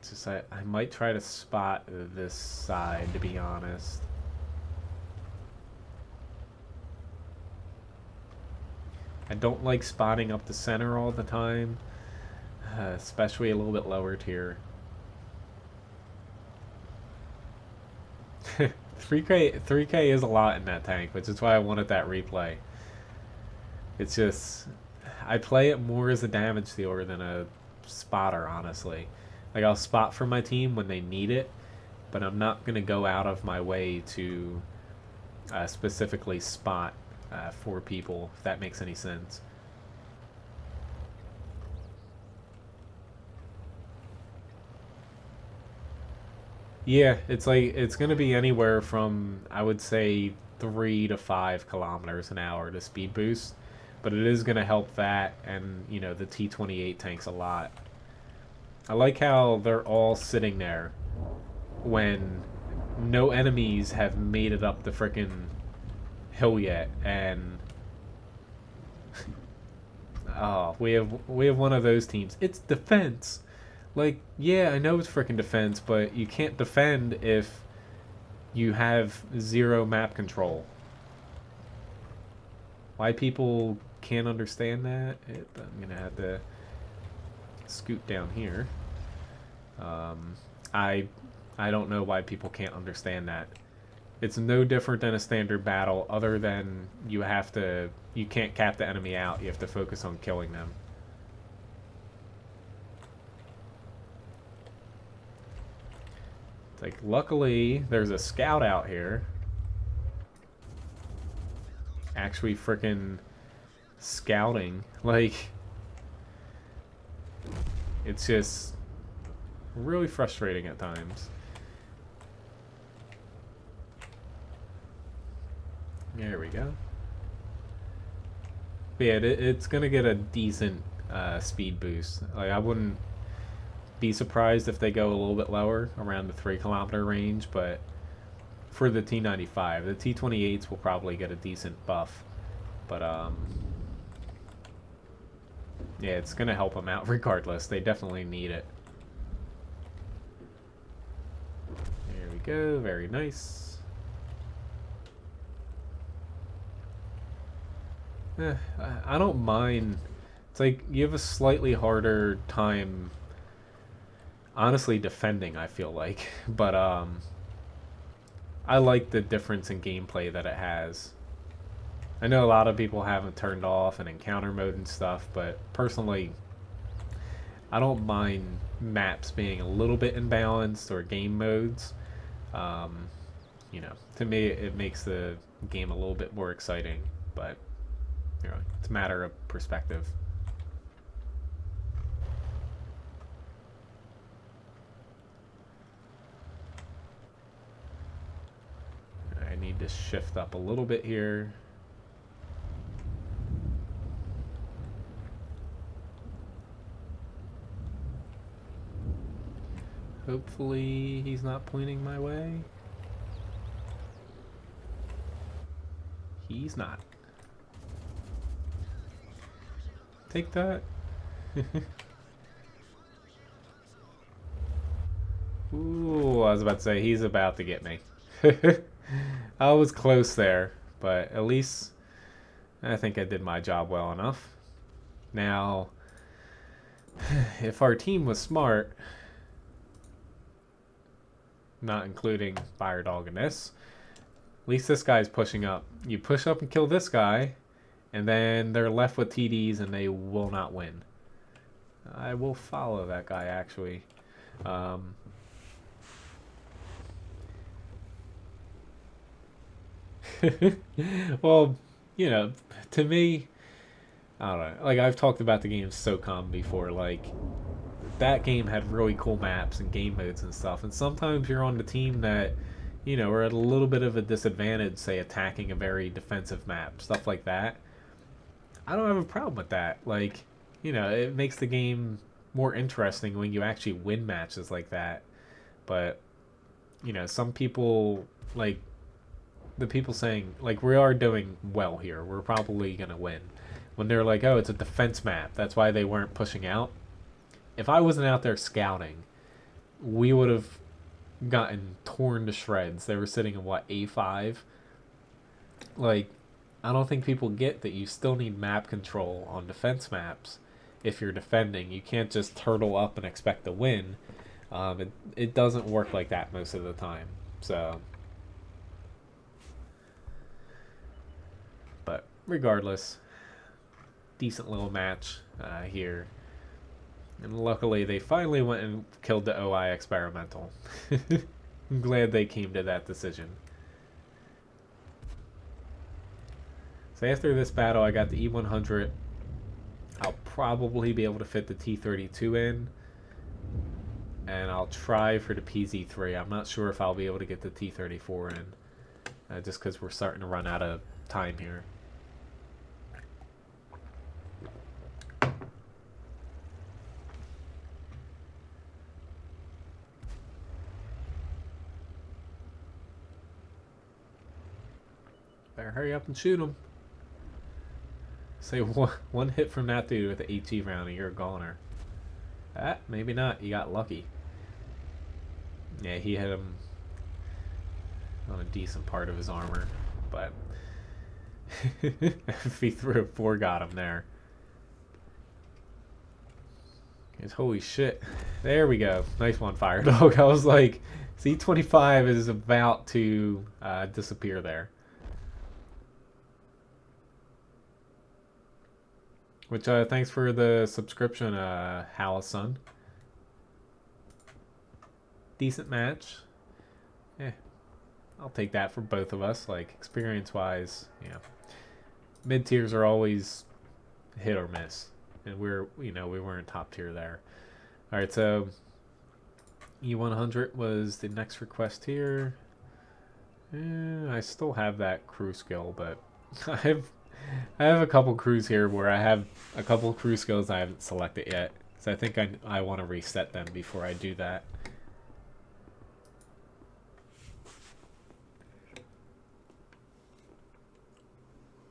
Just I might try to spot this side, to be honest. I don't like spotting up the center all the time, especially a little bit lower tier. 3K is a lot in that tank, which is why I wanted that replay. It's just, I play it more as a damage dealer than a spotter, honestly. Like, I'll spot for my team when they need it, but I'm not going to go out of my way to specifically spot for people, if that makes any sense. Yeah, it's like, it's going to be anywhere from, I would say, 3 to 5 kilometers an hour to speed boost, but it is going to help that and, you know, the T28 tanks a lot. I like how they're all sitting there when no enemies have made it up the frickin' hill yet, and oh, we have one of those teams. It's defense. Like, yeah, I know it's frickin' defense, but you can't defend if you have zero map control. Why people can't understand that? I'm gonna have to scoot down here. Um, I I don't know why people can't understand that. It's no different than a standard battle, other than you can't cap the enemy out. You have to focus on killing them. It's like, luckily, there's a scout out here. Actually freaking scouting. Like, it's just really frustrating at times. There we go. But yeah, it's gonna get a decent speed boost. Like, I wouldn't be surprised if they go a little bit lower, around the 3 kilometer range, but for the T95, the T28s will probably get a decent buff. But yeah, it's gonna help them out regardless. They definitely need it. There we go. Very nice. I don't mind. It's like you have a slightly harder time, honestly, defending, I feel like. But I like the difference in gameplay that it has. I know a lot of people haven't turned off an encounter mode and stuff, but personally, I don't mind maps being a little bit imbalanced, or game modes. Um, to me, it makes the game a little bit more exciting, but it's a matter of perspective. I need to shift up a little bit here. Hopefully he's not pointing my way. He's not. Take that. Ooh, I was about to say, he's about to get me. I was close there, but at least I think I did my job well enough. Now, if our team was smart, not including Fire Dog in this, at least this guy's pushing up. You push up and kill this guy, and then they're left with TDs and they will not win. I will follow that guy, actually. Well, to me, I don't know. Like, I've talked about the game SOCOM before. Like, that game had really cool maps and game modes and stuff. And sometimes you're on the team that, are at a little bit of a disadvantage, say, attacking a very defensive map, stuff like that. I don't have a problem with that. Like, it makes the game more interesting when you actually win matches like that. But, some people, like, the people saying, like, we are doing well here, we're probably going to win. When they're like, oh, it's a defense map, that's why they weren't pushing out. If I wasn't out there scouting, we would have gotten torn to shreds. They were sitting in, what, A5? Like, I don't think people get that you still need map control on defense maps if you're defending. You can't just turtle up and expect to win. It doesn't work like that most of the time. So, but regardless, decent little match here. And luckily, they finally went and killed the OI experimental. I'm glad they came to that decision. So after this battle, I got the E100. I'll probably be able to fit the T32 in. And I'll try for the PZ3. I'm not sure if I'll be able to get the T34 in. Just because we're starting to run out of time here. Better hurry up and shoot him. Say one hit from that dude with the HE round and you're a goner. Maybe not. You got lucky. Yeah, he hit him on a decent part of his armor, but if he threw a 4, got him there. Holy shit. There we go. Nice one, Fire Dog. I was like, C-25 is about to disappear there. Which, thanks for the subscription, Hallison. Decent match. Yeah, I'll take that for both of us. Like, experience-wise, yeah. Mid-tiers are always hit or miss. And we weren't top tier there. All right, so E100 was the next request here. I still have that crew skill, but I have a couple crews here where I have a couple crew skills I haven't selected yet. So I think I want to reset them before I do that.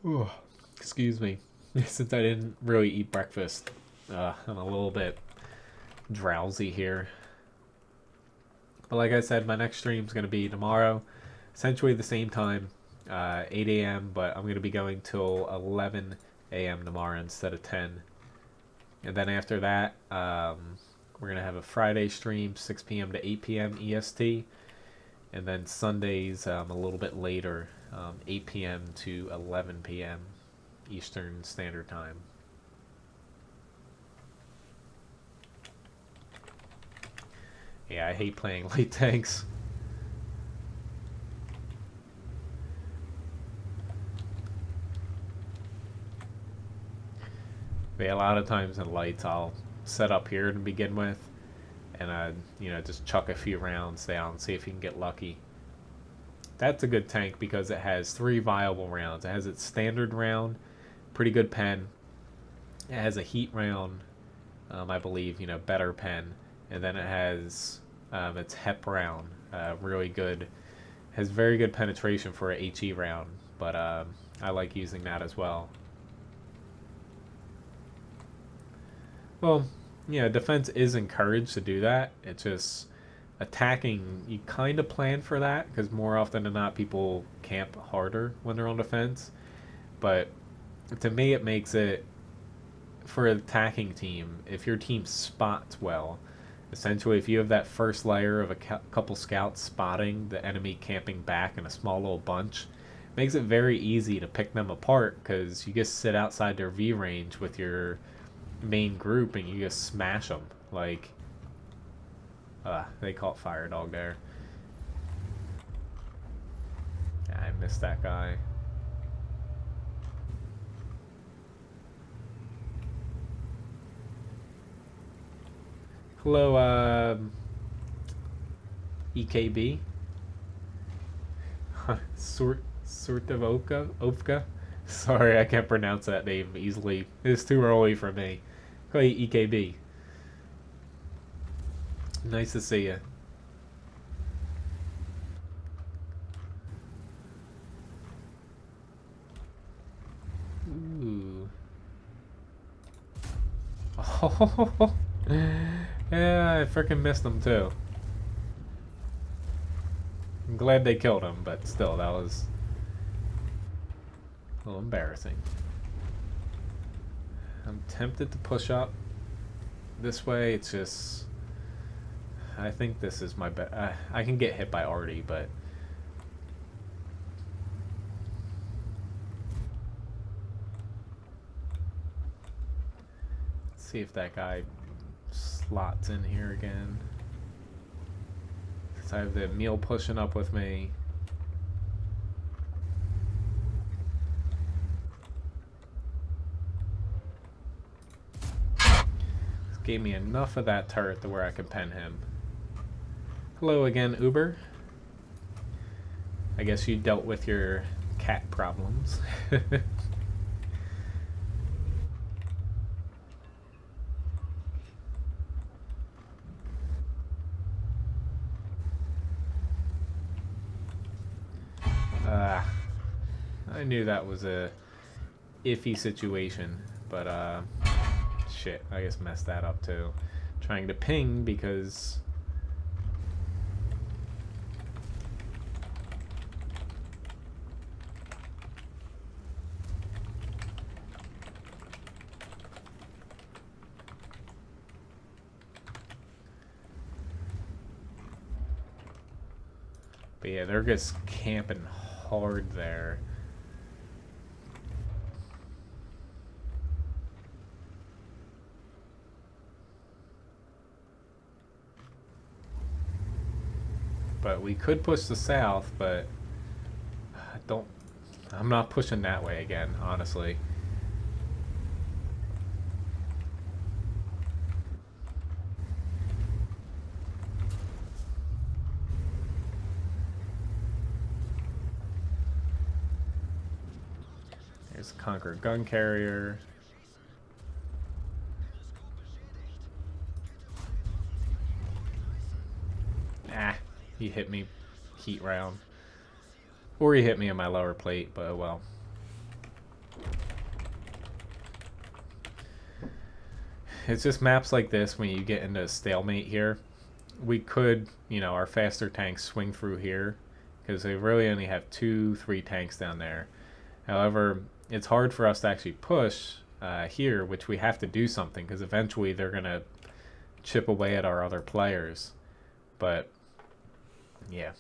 Ooh, excuse me. Since I didn't really eat breakfast, I'm a little bit drowsy here. But like I said, my next stream is going to be tomorrow, essentially the same time, 8 a.m., but I'm going to be going till 11 a.m. tomorrow instead of 10. And then after that, we're going to have a Friday stream, 6 p.m. to 8 p.m. EST. And then Sundays, a little bit later, 8 p.m. to 11 p.m. Eastern Standard Time. Yeah, I hate playing late tanks. But yeah, a lot of times in lights, I'll set up here to begin with, and just chuck a few rounds down, see if you can get lucky. That's a good tank because it has 3 viable rounds. It has its standard round, pretty good pen. It has a heat round, I believe, better pen. And then it has its HEP round, really good. Has very good penetration for a HE round, but I like using that as well. Well, yeah, defense is encouraged to do that. It's just attacking, you kind of plan for that because more often than not people camp harder when they're on defense. But to me it makes it, for an attacking team, if your team spots well, essentially if you have that first layer of a couple scouts spotting the enemy camping back in a small little bunch, it makes it very easy to pick them apart because you just sit outside their V range with your main group and you just smash them. Like, they caught Fire Dog there. Yeah, I missed that guy. Hello, EKB. Surtovka. Sorry, I can't pronounce that name easily. It's too early for me. Hey, EKB. Nice to see you. Ooh. Oh. Yeah, I freaking missed him too. I'm glad they killed him, but still, that was a little embarrassing. I'm tempted to push up this way. It's just, I think this is my bet. I can get hit by Artie, but let's see if that guy slots in here again. Because I have the meal pushing up with me. This gave me enough of that turret to where I can pen him. Hello again, Uber. I guess you dealt with your cat problems. I knew that was a iffy situation, but shit, I just messed that up too. Trying to ping because But yeah, they're just camping hard there. But we could push the south, but I'm not pushing that way again, honestly. There's a Conqueror gun carrier. Ah, he hit me heat round. Or he hit me in my lower plate, but oh well. It's just maps like this when you get into a stalemate here. We could, our faster tanks swing through here because they really only have 2-3 tanks down there. However, it's hard for us to actually push here, which we have to do something because eventually they're going to chip away at our other players. But yeah,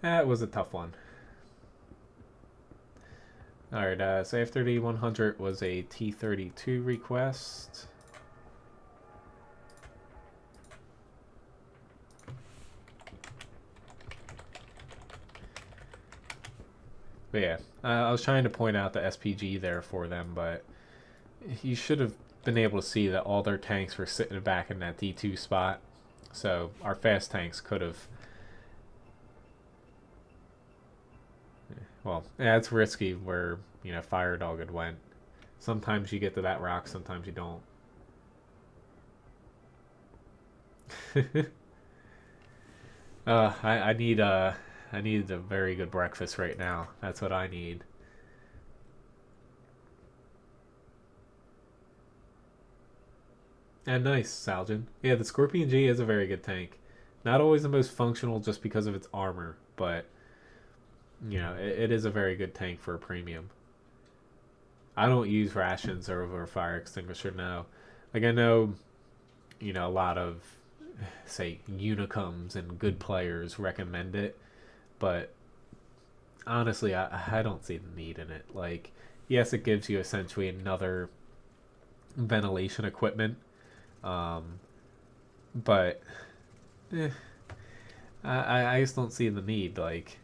that was a tough one. Alright, so after the 100 was a T-32 request. But yeah, I was trying to point out the SPG there for them, but you should have been able to see that all their tanks were sitting back in that D2 spot. So our fast tanks could have... Well, yeah, it's risky where, Fire Dog had went. Sometimes you get to that rock, sometimes you don't. I need a very good breakfast right now. That's what I need. And nice, Saljan. Yeah, the Scorpion G is a very good tank. Not always the most functional just because of its armor, but it is a very good tank for a premium. I don't use rations over a fire extinguisher now. Like I know, a lot of say unicums and good players recommend it, but honestly, I don't see the need in it. Like, yes, it gives you essentially another ventilation equipment, but I just don't see the need. Like,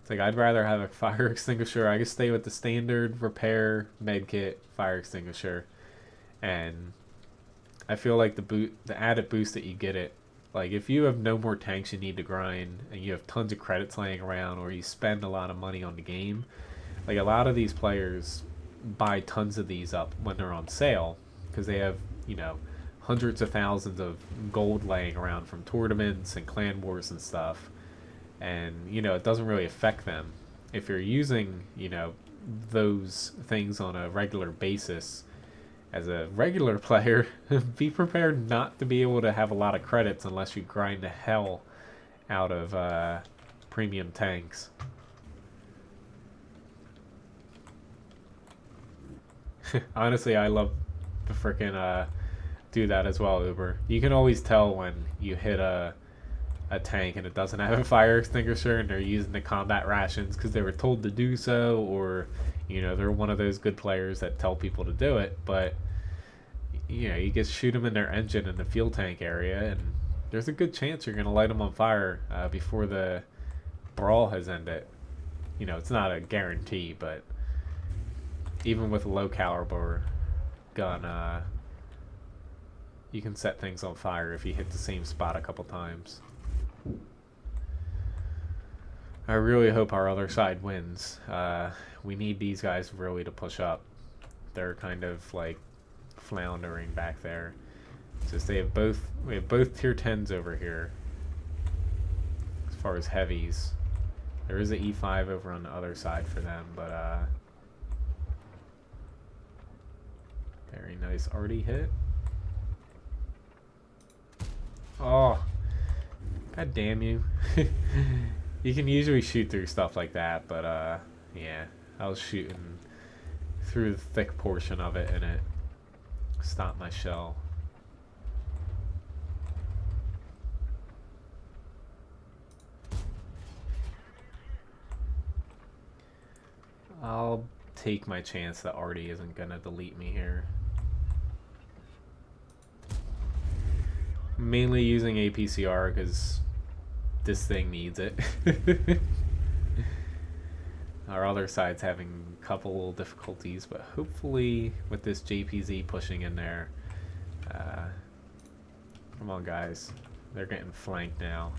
it's like I'd rather have a fire extinguisher. I could stay with the standard repair medkit fire extinguisher, and I feel like the added boost that you get it. Like if you have no more tanks you need to grind and you have tons of credits laying around or you spend a lot of money on the game, like a lot of these players buy tons of these up when they're on sale because they have, hundreds of thousands of gold laying around from tournaments and clan wars and stuff. And, it doesn't really affect them. If you're using, those things on a regular basis, as a regular player, be prepared not to be able to have a lot of credits unless you grind the hell out of premium tanks. Honestly, I love to freaking do that as well, Uber. You can always tell when you hit a tank and it doesn't have a fire extinguisher and they're using the combat rations because they were told to do so, or they're one of those good players that tell people to do it, but you just shoot them in their engine in the fuel tank area and there's a good chance you're going to light them on fire before the brawl has ended. It's not a guarantee, but even with a low caliber gun, you can set things on fire if you hit the same spot a couple times. I really hope our other side wins. We need these guys really to push up. They're kind of like floundering back there. We have both tier 10s over here. As far as heavies, there is an E5 over on the other side for them, but very nice arty hit. Oh, god damn you. You can usually shoot through stuff like that, but yeah, I was shooting through the thick portion of it and it stopped my shell. I'll take my chance that Artie isn't gonna delete me here. Mainly using APCR because this thing needs it. Our other side's having a couple little difficulties, but hopefully with this JPZ pushing in there, come on guys, they're getting flanked now.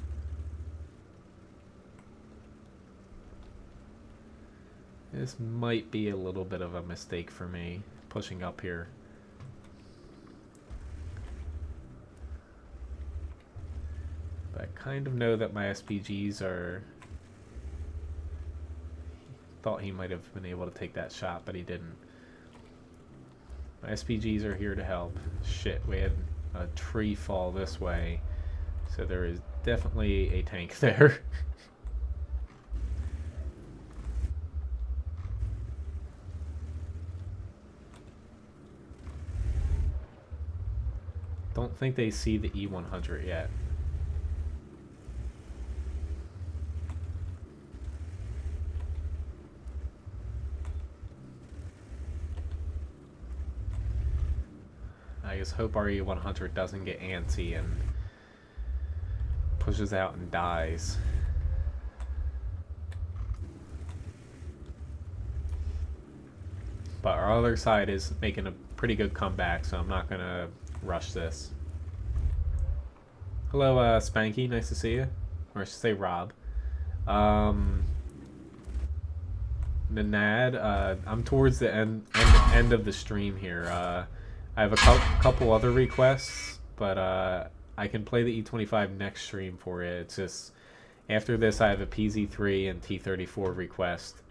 This might be a little bit of a mistake for me, pushing up here. But I kind of know that my SPGs are... Thought he might have been able to take that shot, but he didn't. My SPGs are here to help. Shit, we had a tree fall this way, so there is definitely a tank there. Don't think they see the E100 yet. I just hope our E100 doesn't get antsy and pushes out and dies. But our other side is making a pretty good comeback, so I'm not going to rush this. Hello, Spanky. Nice to see you. Or I should say Rob. Nanad, I'm towards the end of the stream here. I have a couple other requests, but I can play the E25 next stream for you. It's just after this I have a PZ3 and T34 request.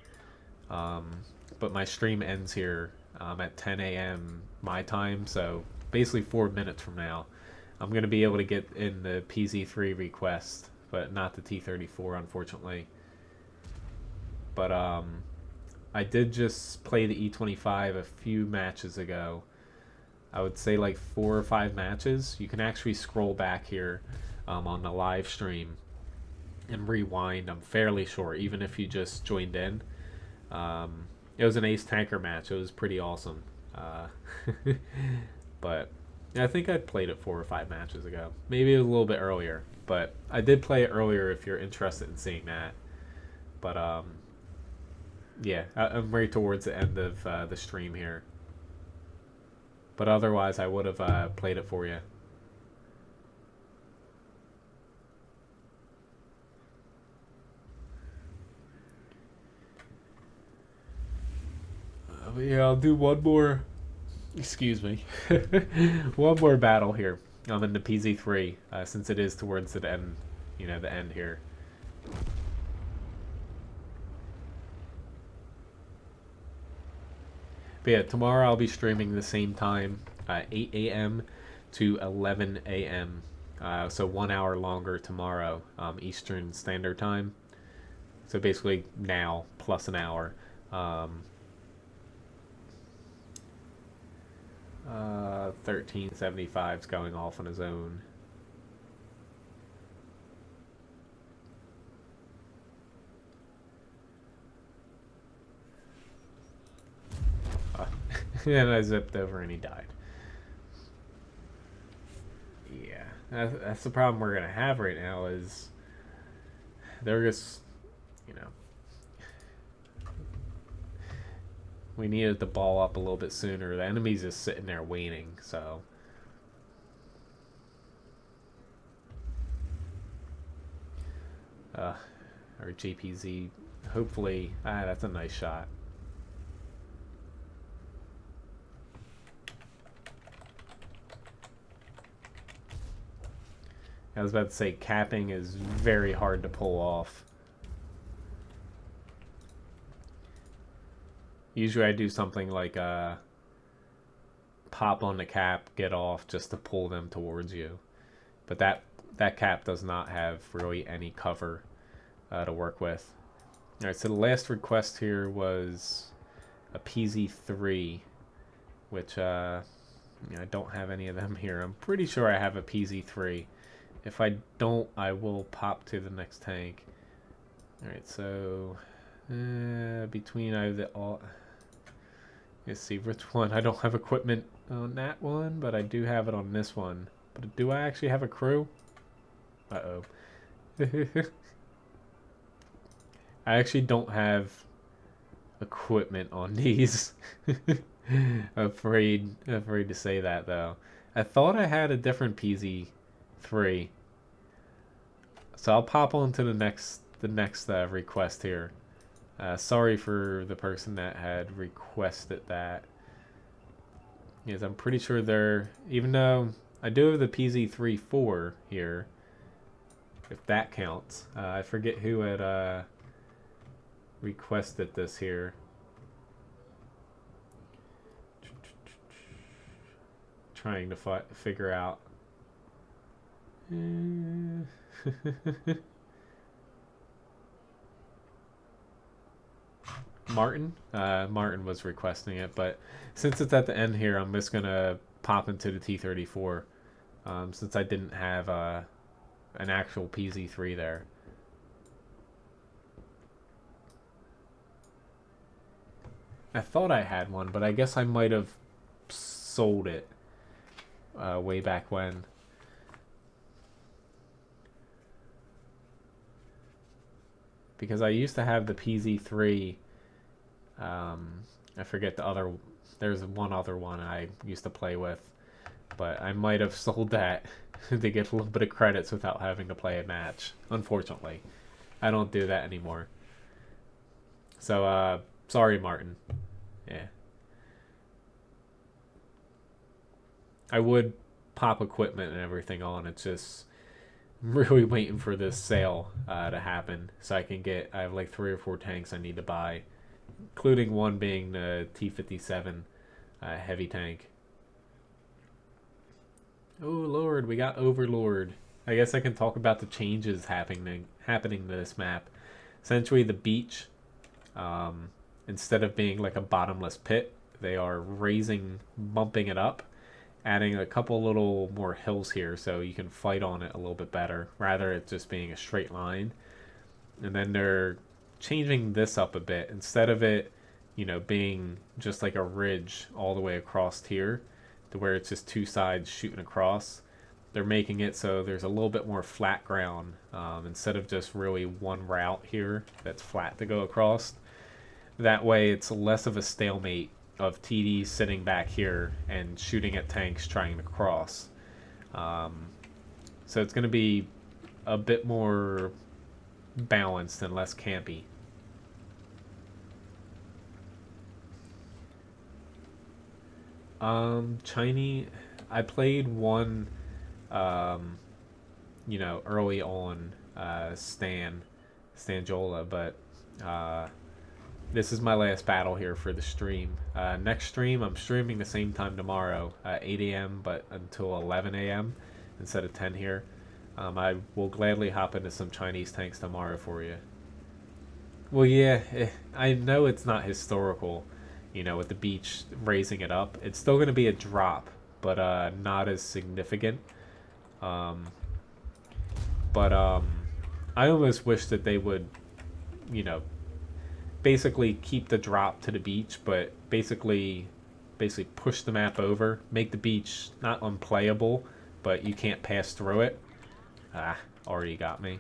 But my stream ends here at 10 a.m. my time, so basically 4 minutes from now I'm going to be able to get in the PZ3 request, but not the T34 unfortunately. But I did just play the E25 a few matches ago. I would say like 4 or 5 matches. You can actually scroll back here on the live stream and rewind. I'm fairly sure, even if you just joined in. It was an ace tanker match. It was pretty awesome. But yeah, I think I played it 4 or 5 matches ago. Maybe it was a little bit earlier, but I did play it earlier if you're interested in seeing that. But yeah, I'm right towards the end of the stream here. But otherwise, I would have played it for you. Yeah, I'll do one more. Excuse me. One more battle here. I'm in the PZ3 since it is towards the end. You know, the end here. But yeah, tomorrow I'll be streaming the same time, 8 a.m. to 11 a.m. So 1 hour longer tomorrow, Eastern Standard Time. So basically now plus an hour. 1375's going off on his own. And I zipped over and he died. Yeah, that's the problem we're gonna have right now is they're just, you know, we needed the ball up a little bit sooner. The enemy's just sitting there waiting, so. Our JPZ, hopefully, that's a nice shot. I was about to say, capping is very hard to pull off. Usually I do something like pop on the cap, get off, just to pull them towards you. But that cap does not have really any cover to work with. Alright, so the last request here was a PZ3, which I don't have any of them here. I'm pretty sure I have a PZ3. If I don't, I will pop to the next tank. Alright, so Between either all. Let's see which one. I don't have equipment on that one, but I do have it on this one. But do I actually have a crew? Uh-oh. I actually don't have equipment on these. afraid to say that though. I thought I had a different PZ3. So I'll pop on to the next request here. Sorry for the person that had requested that. Yes, I'm pretty sure they're, even though I do have the PZ3-4 here, if that counts. I forget who had requested this here. Trying to figure out. Martin? Martin was requesting it, but since it's at the end here, I'm just gonna pop into the T-34, since I didn't have an actual PZ3 there. I thought I had one, but I guess I might have sold it way back when. Because I used to have the PZ3. I forget the other. There's one other one I used to play with, but I might have sold that to get a little bit of credits without having to play a match. Unfortunately, I don't do that anymore. So, sorry, Martin. Yeah. I would pop equipment and everything on. It's just really waiting for this sale to happen so I can get. I have like 3 or 4 tanks I need to buy, including one being the T-57 heavy tank. Oh Lord, we got Overlord. I guess I can talk about the changes happening to this map. Essentially, the beach, instead of being like a bottomless pit, they are bumping it up, adding a couple little more hills here so you can fight on it a little bit better, rather it just being a straight line. And then they're changing this up a bit. Instead of it, being just like a ridge all the way across here, to where it's just 2 sides shooting across, they're making it so there's a little bit more flat ground, instead of just really one route here that's flat to go across. That way it's less of a stalemate of TDs sitting back here and shooting at tanks trying to cross. So it's going to be a bit more balanced and less campy. Chinese, I played one, early on, Stanjola, but this is my last battle here for the stream. Next stream, I'm streaming the same time tomorrow, 8 a.m., but until 11 a.m. instead of 10 here. I will gladly hop into some Chinese tanks tomorrow for you. Well, yeah, I know it's not historical, with the beach raising it up. It's still going to be a drop, but not as significant. But I almost wish that they would, basically keep the drop to the beach, but basically push the map over, make the beach not unplayable, but you can't pass through it. Already got me.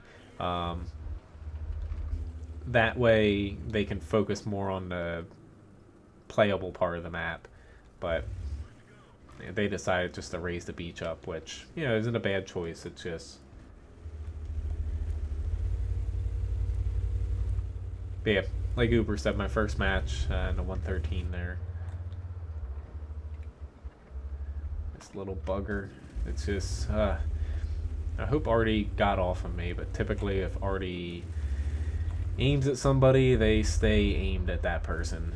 That way they can focus more on the playable part of the map, but they decided just to raise the beach up, which isn't a bad choice. It's just, but yeah, like Uber said, my first match in the 113 there. This little bugger, it's just I hope Artie got off of me, but typically if Artie aims at somebody, they stay aimed at that person,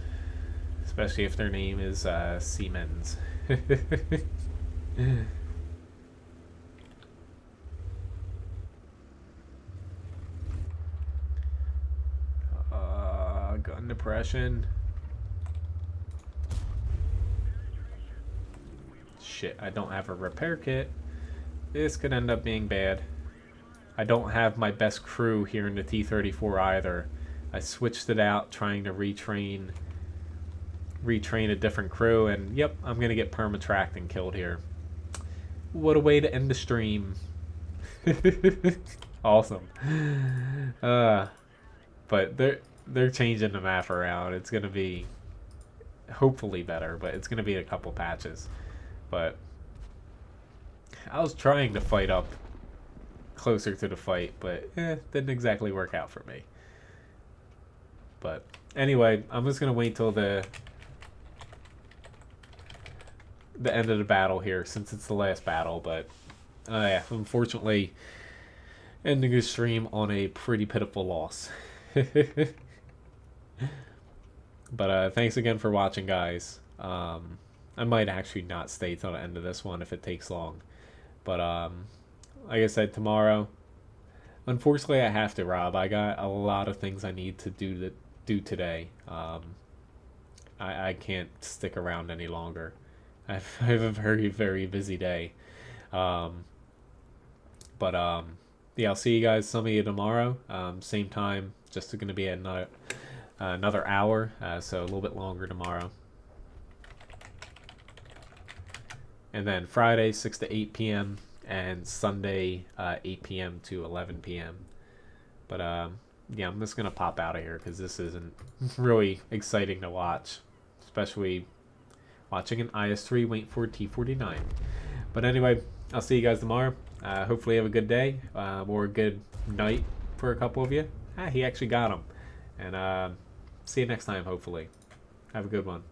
especially if their name is Menz. Gun depression. Shit, I don't have a repair kit. This could end up being bad. I don't have my best crew here in the T-34 either. I switched it out trying to retrain a different crew, and yep, I'm gonna get permatracked and killed here. What a way to end the stream. Awesome. But they're changing the map around. It's gonna be hopefully better, but it's gonna be a couple patches. But I was trying to fight up closer to the fight, but didn't exactly work out for me. But anyway, I'm just gonna wait till the end of the battle here, since it's the last battle. But yeah, unfortunately, ending the stream on a pretty pitiful loss. But thanks again for watching, guys. I might actually not stay till the end of this one if it takes long. But like I said, tomorrow, unfortunately, I have to, Rob. I got a lot of things I need to do today. I can't stick around any longer. I have a very, very busy day. But yeah, I'll see you guys, some of you, tomorrow. Same time, just going to be another hour, so a little bit longer tomorrow. And then Friday, 6 to 8 p.m. and Sunday, 8 p.m. to 11 p.m. But yeah, I'm just going to pop out of here because this isn't really exciting to watch, especially watching an IS-3 wait for T-49. But anyway, I'll see you guys tomorrow. Hopefully you have a good day or a good night for a couple of you. He actually got him. And see you next time, hopefully. Have a good one.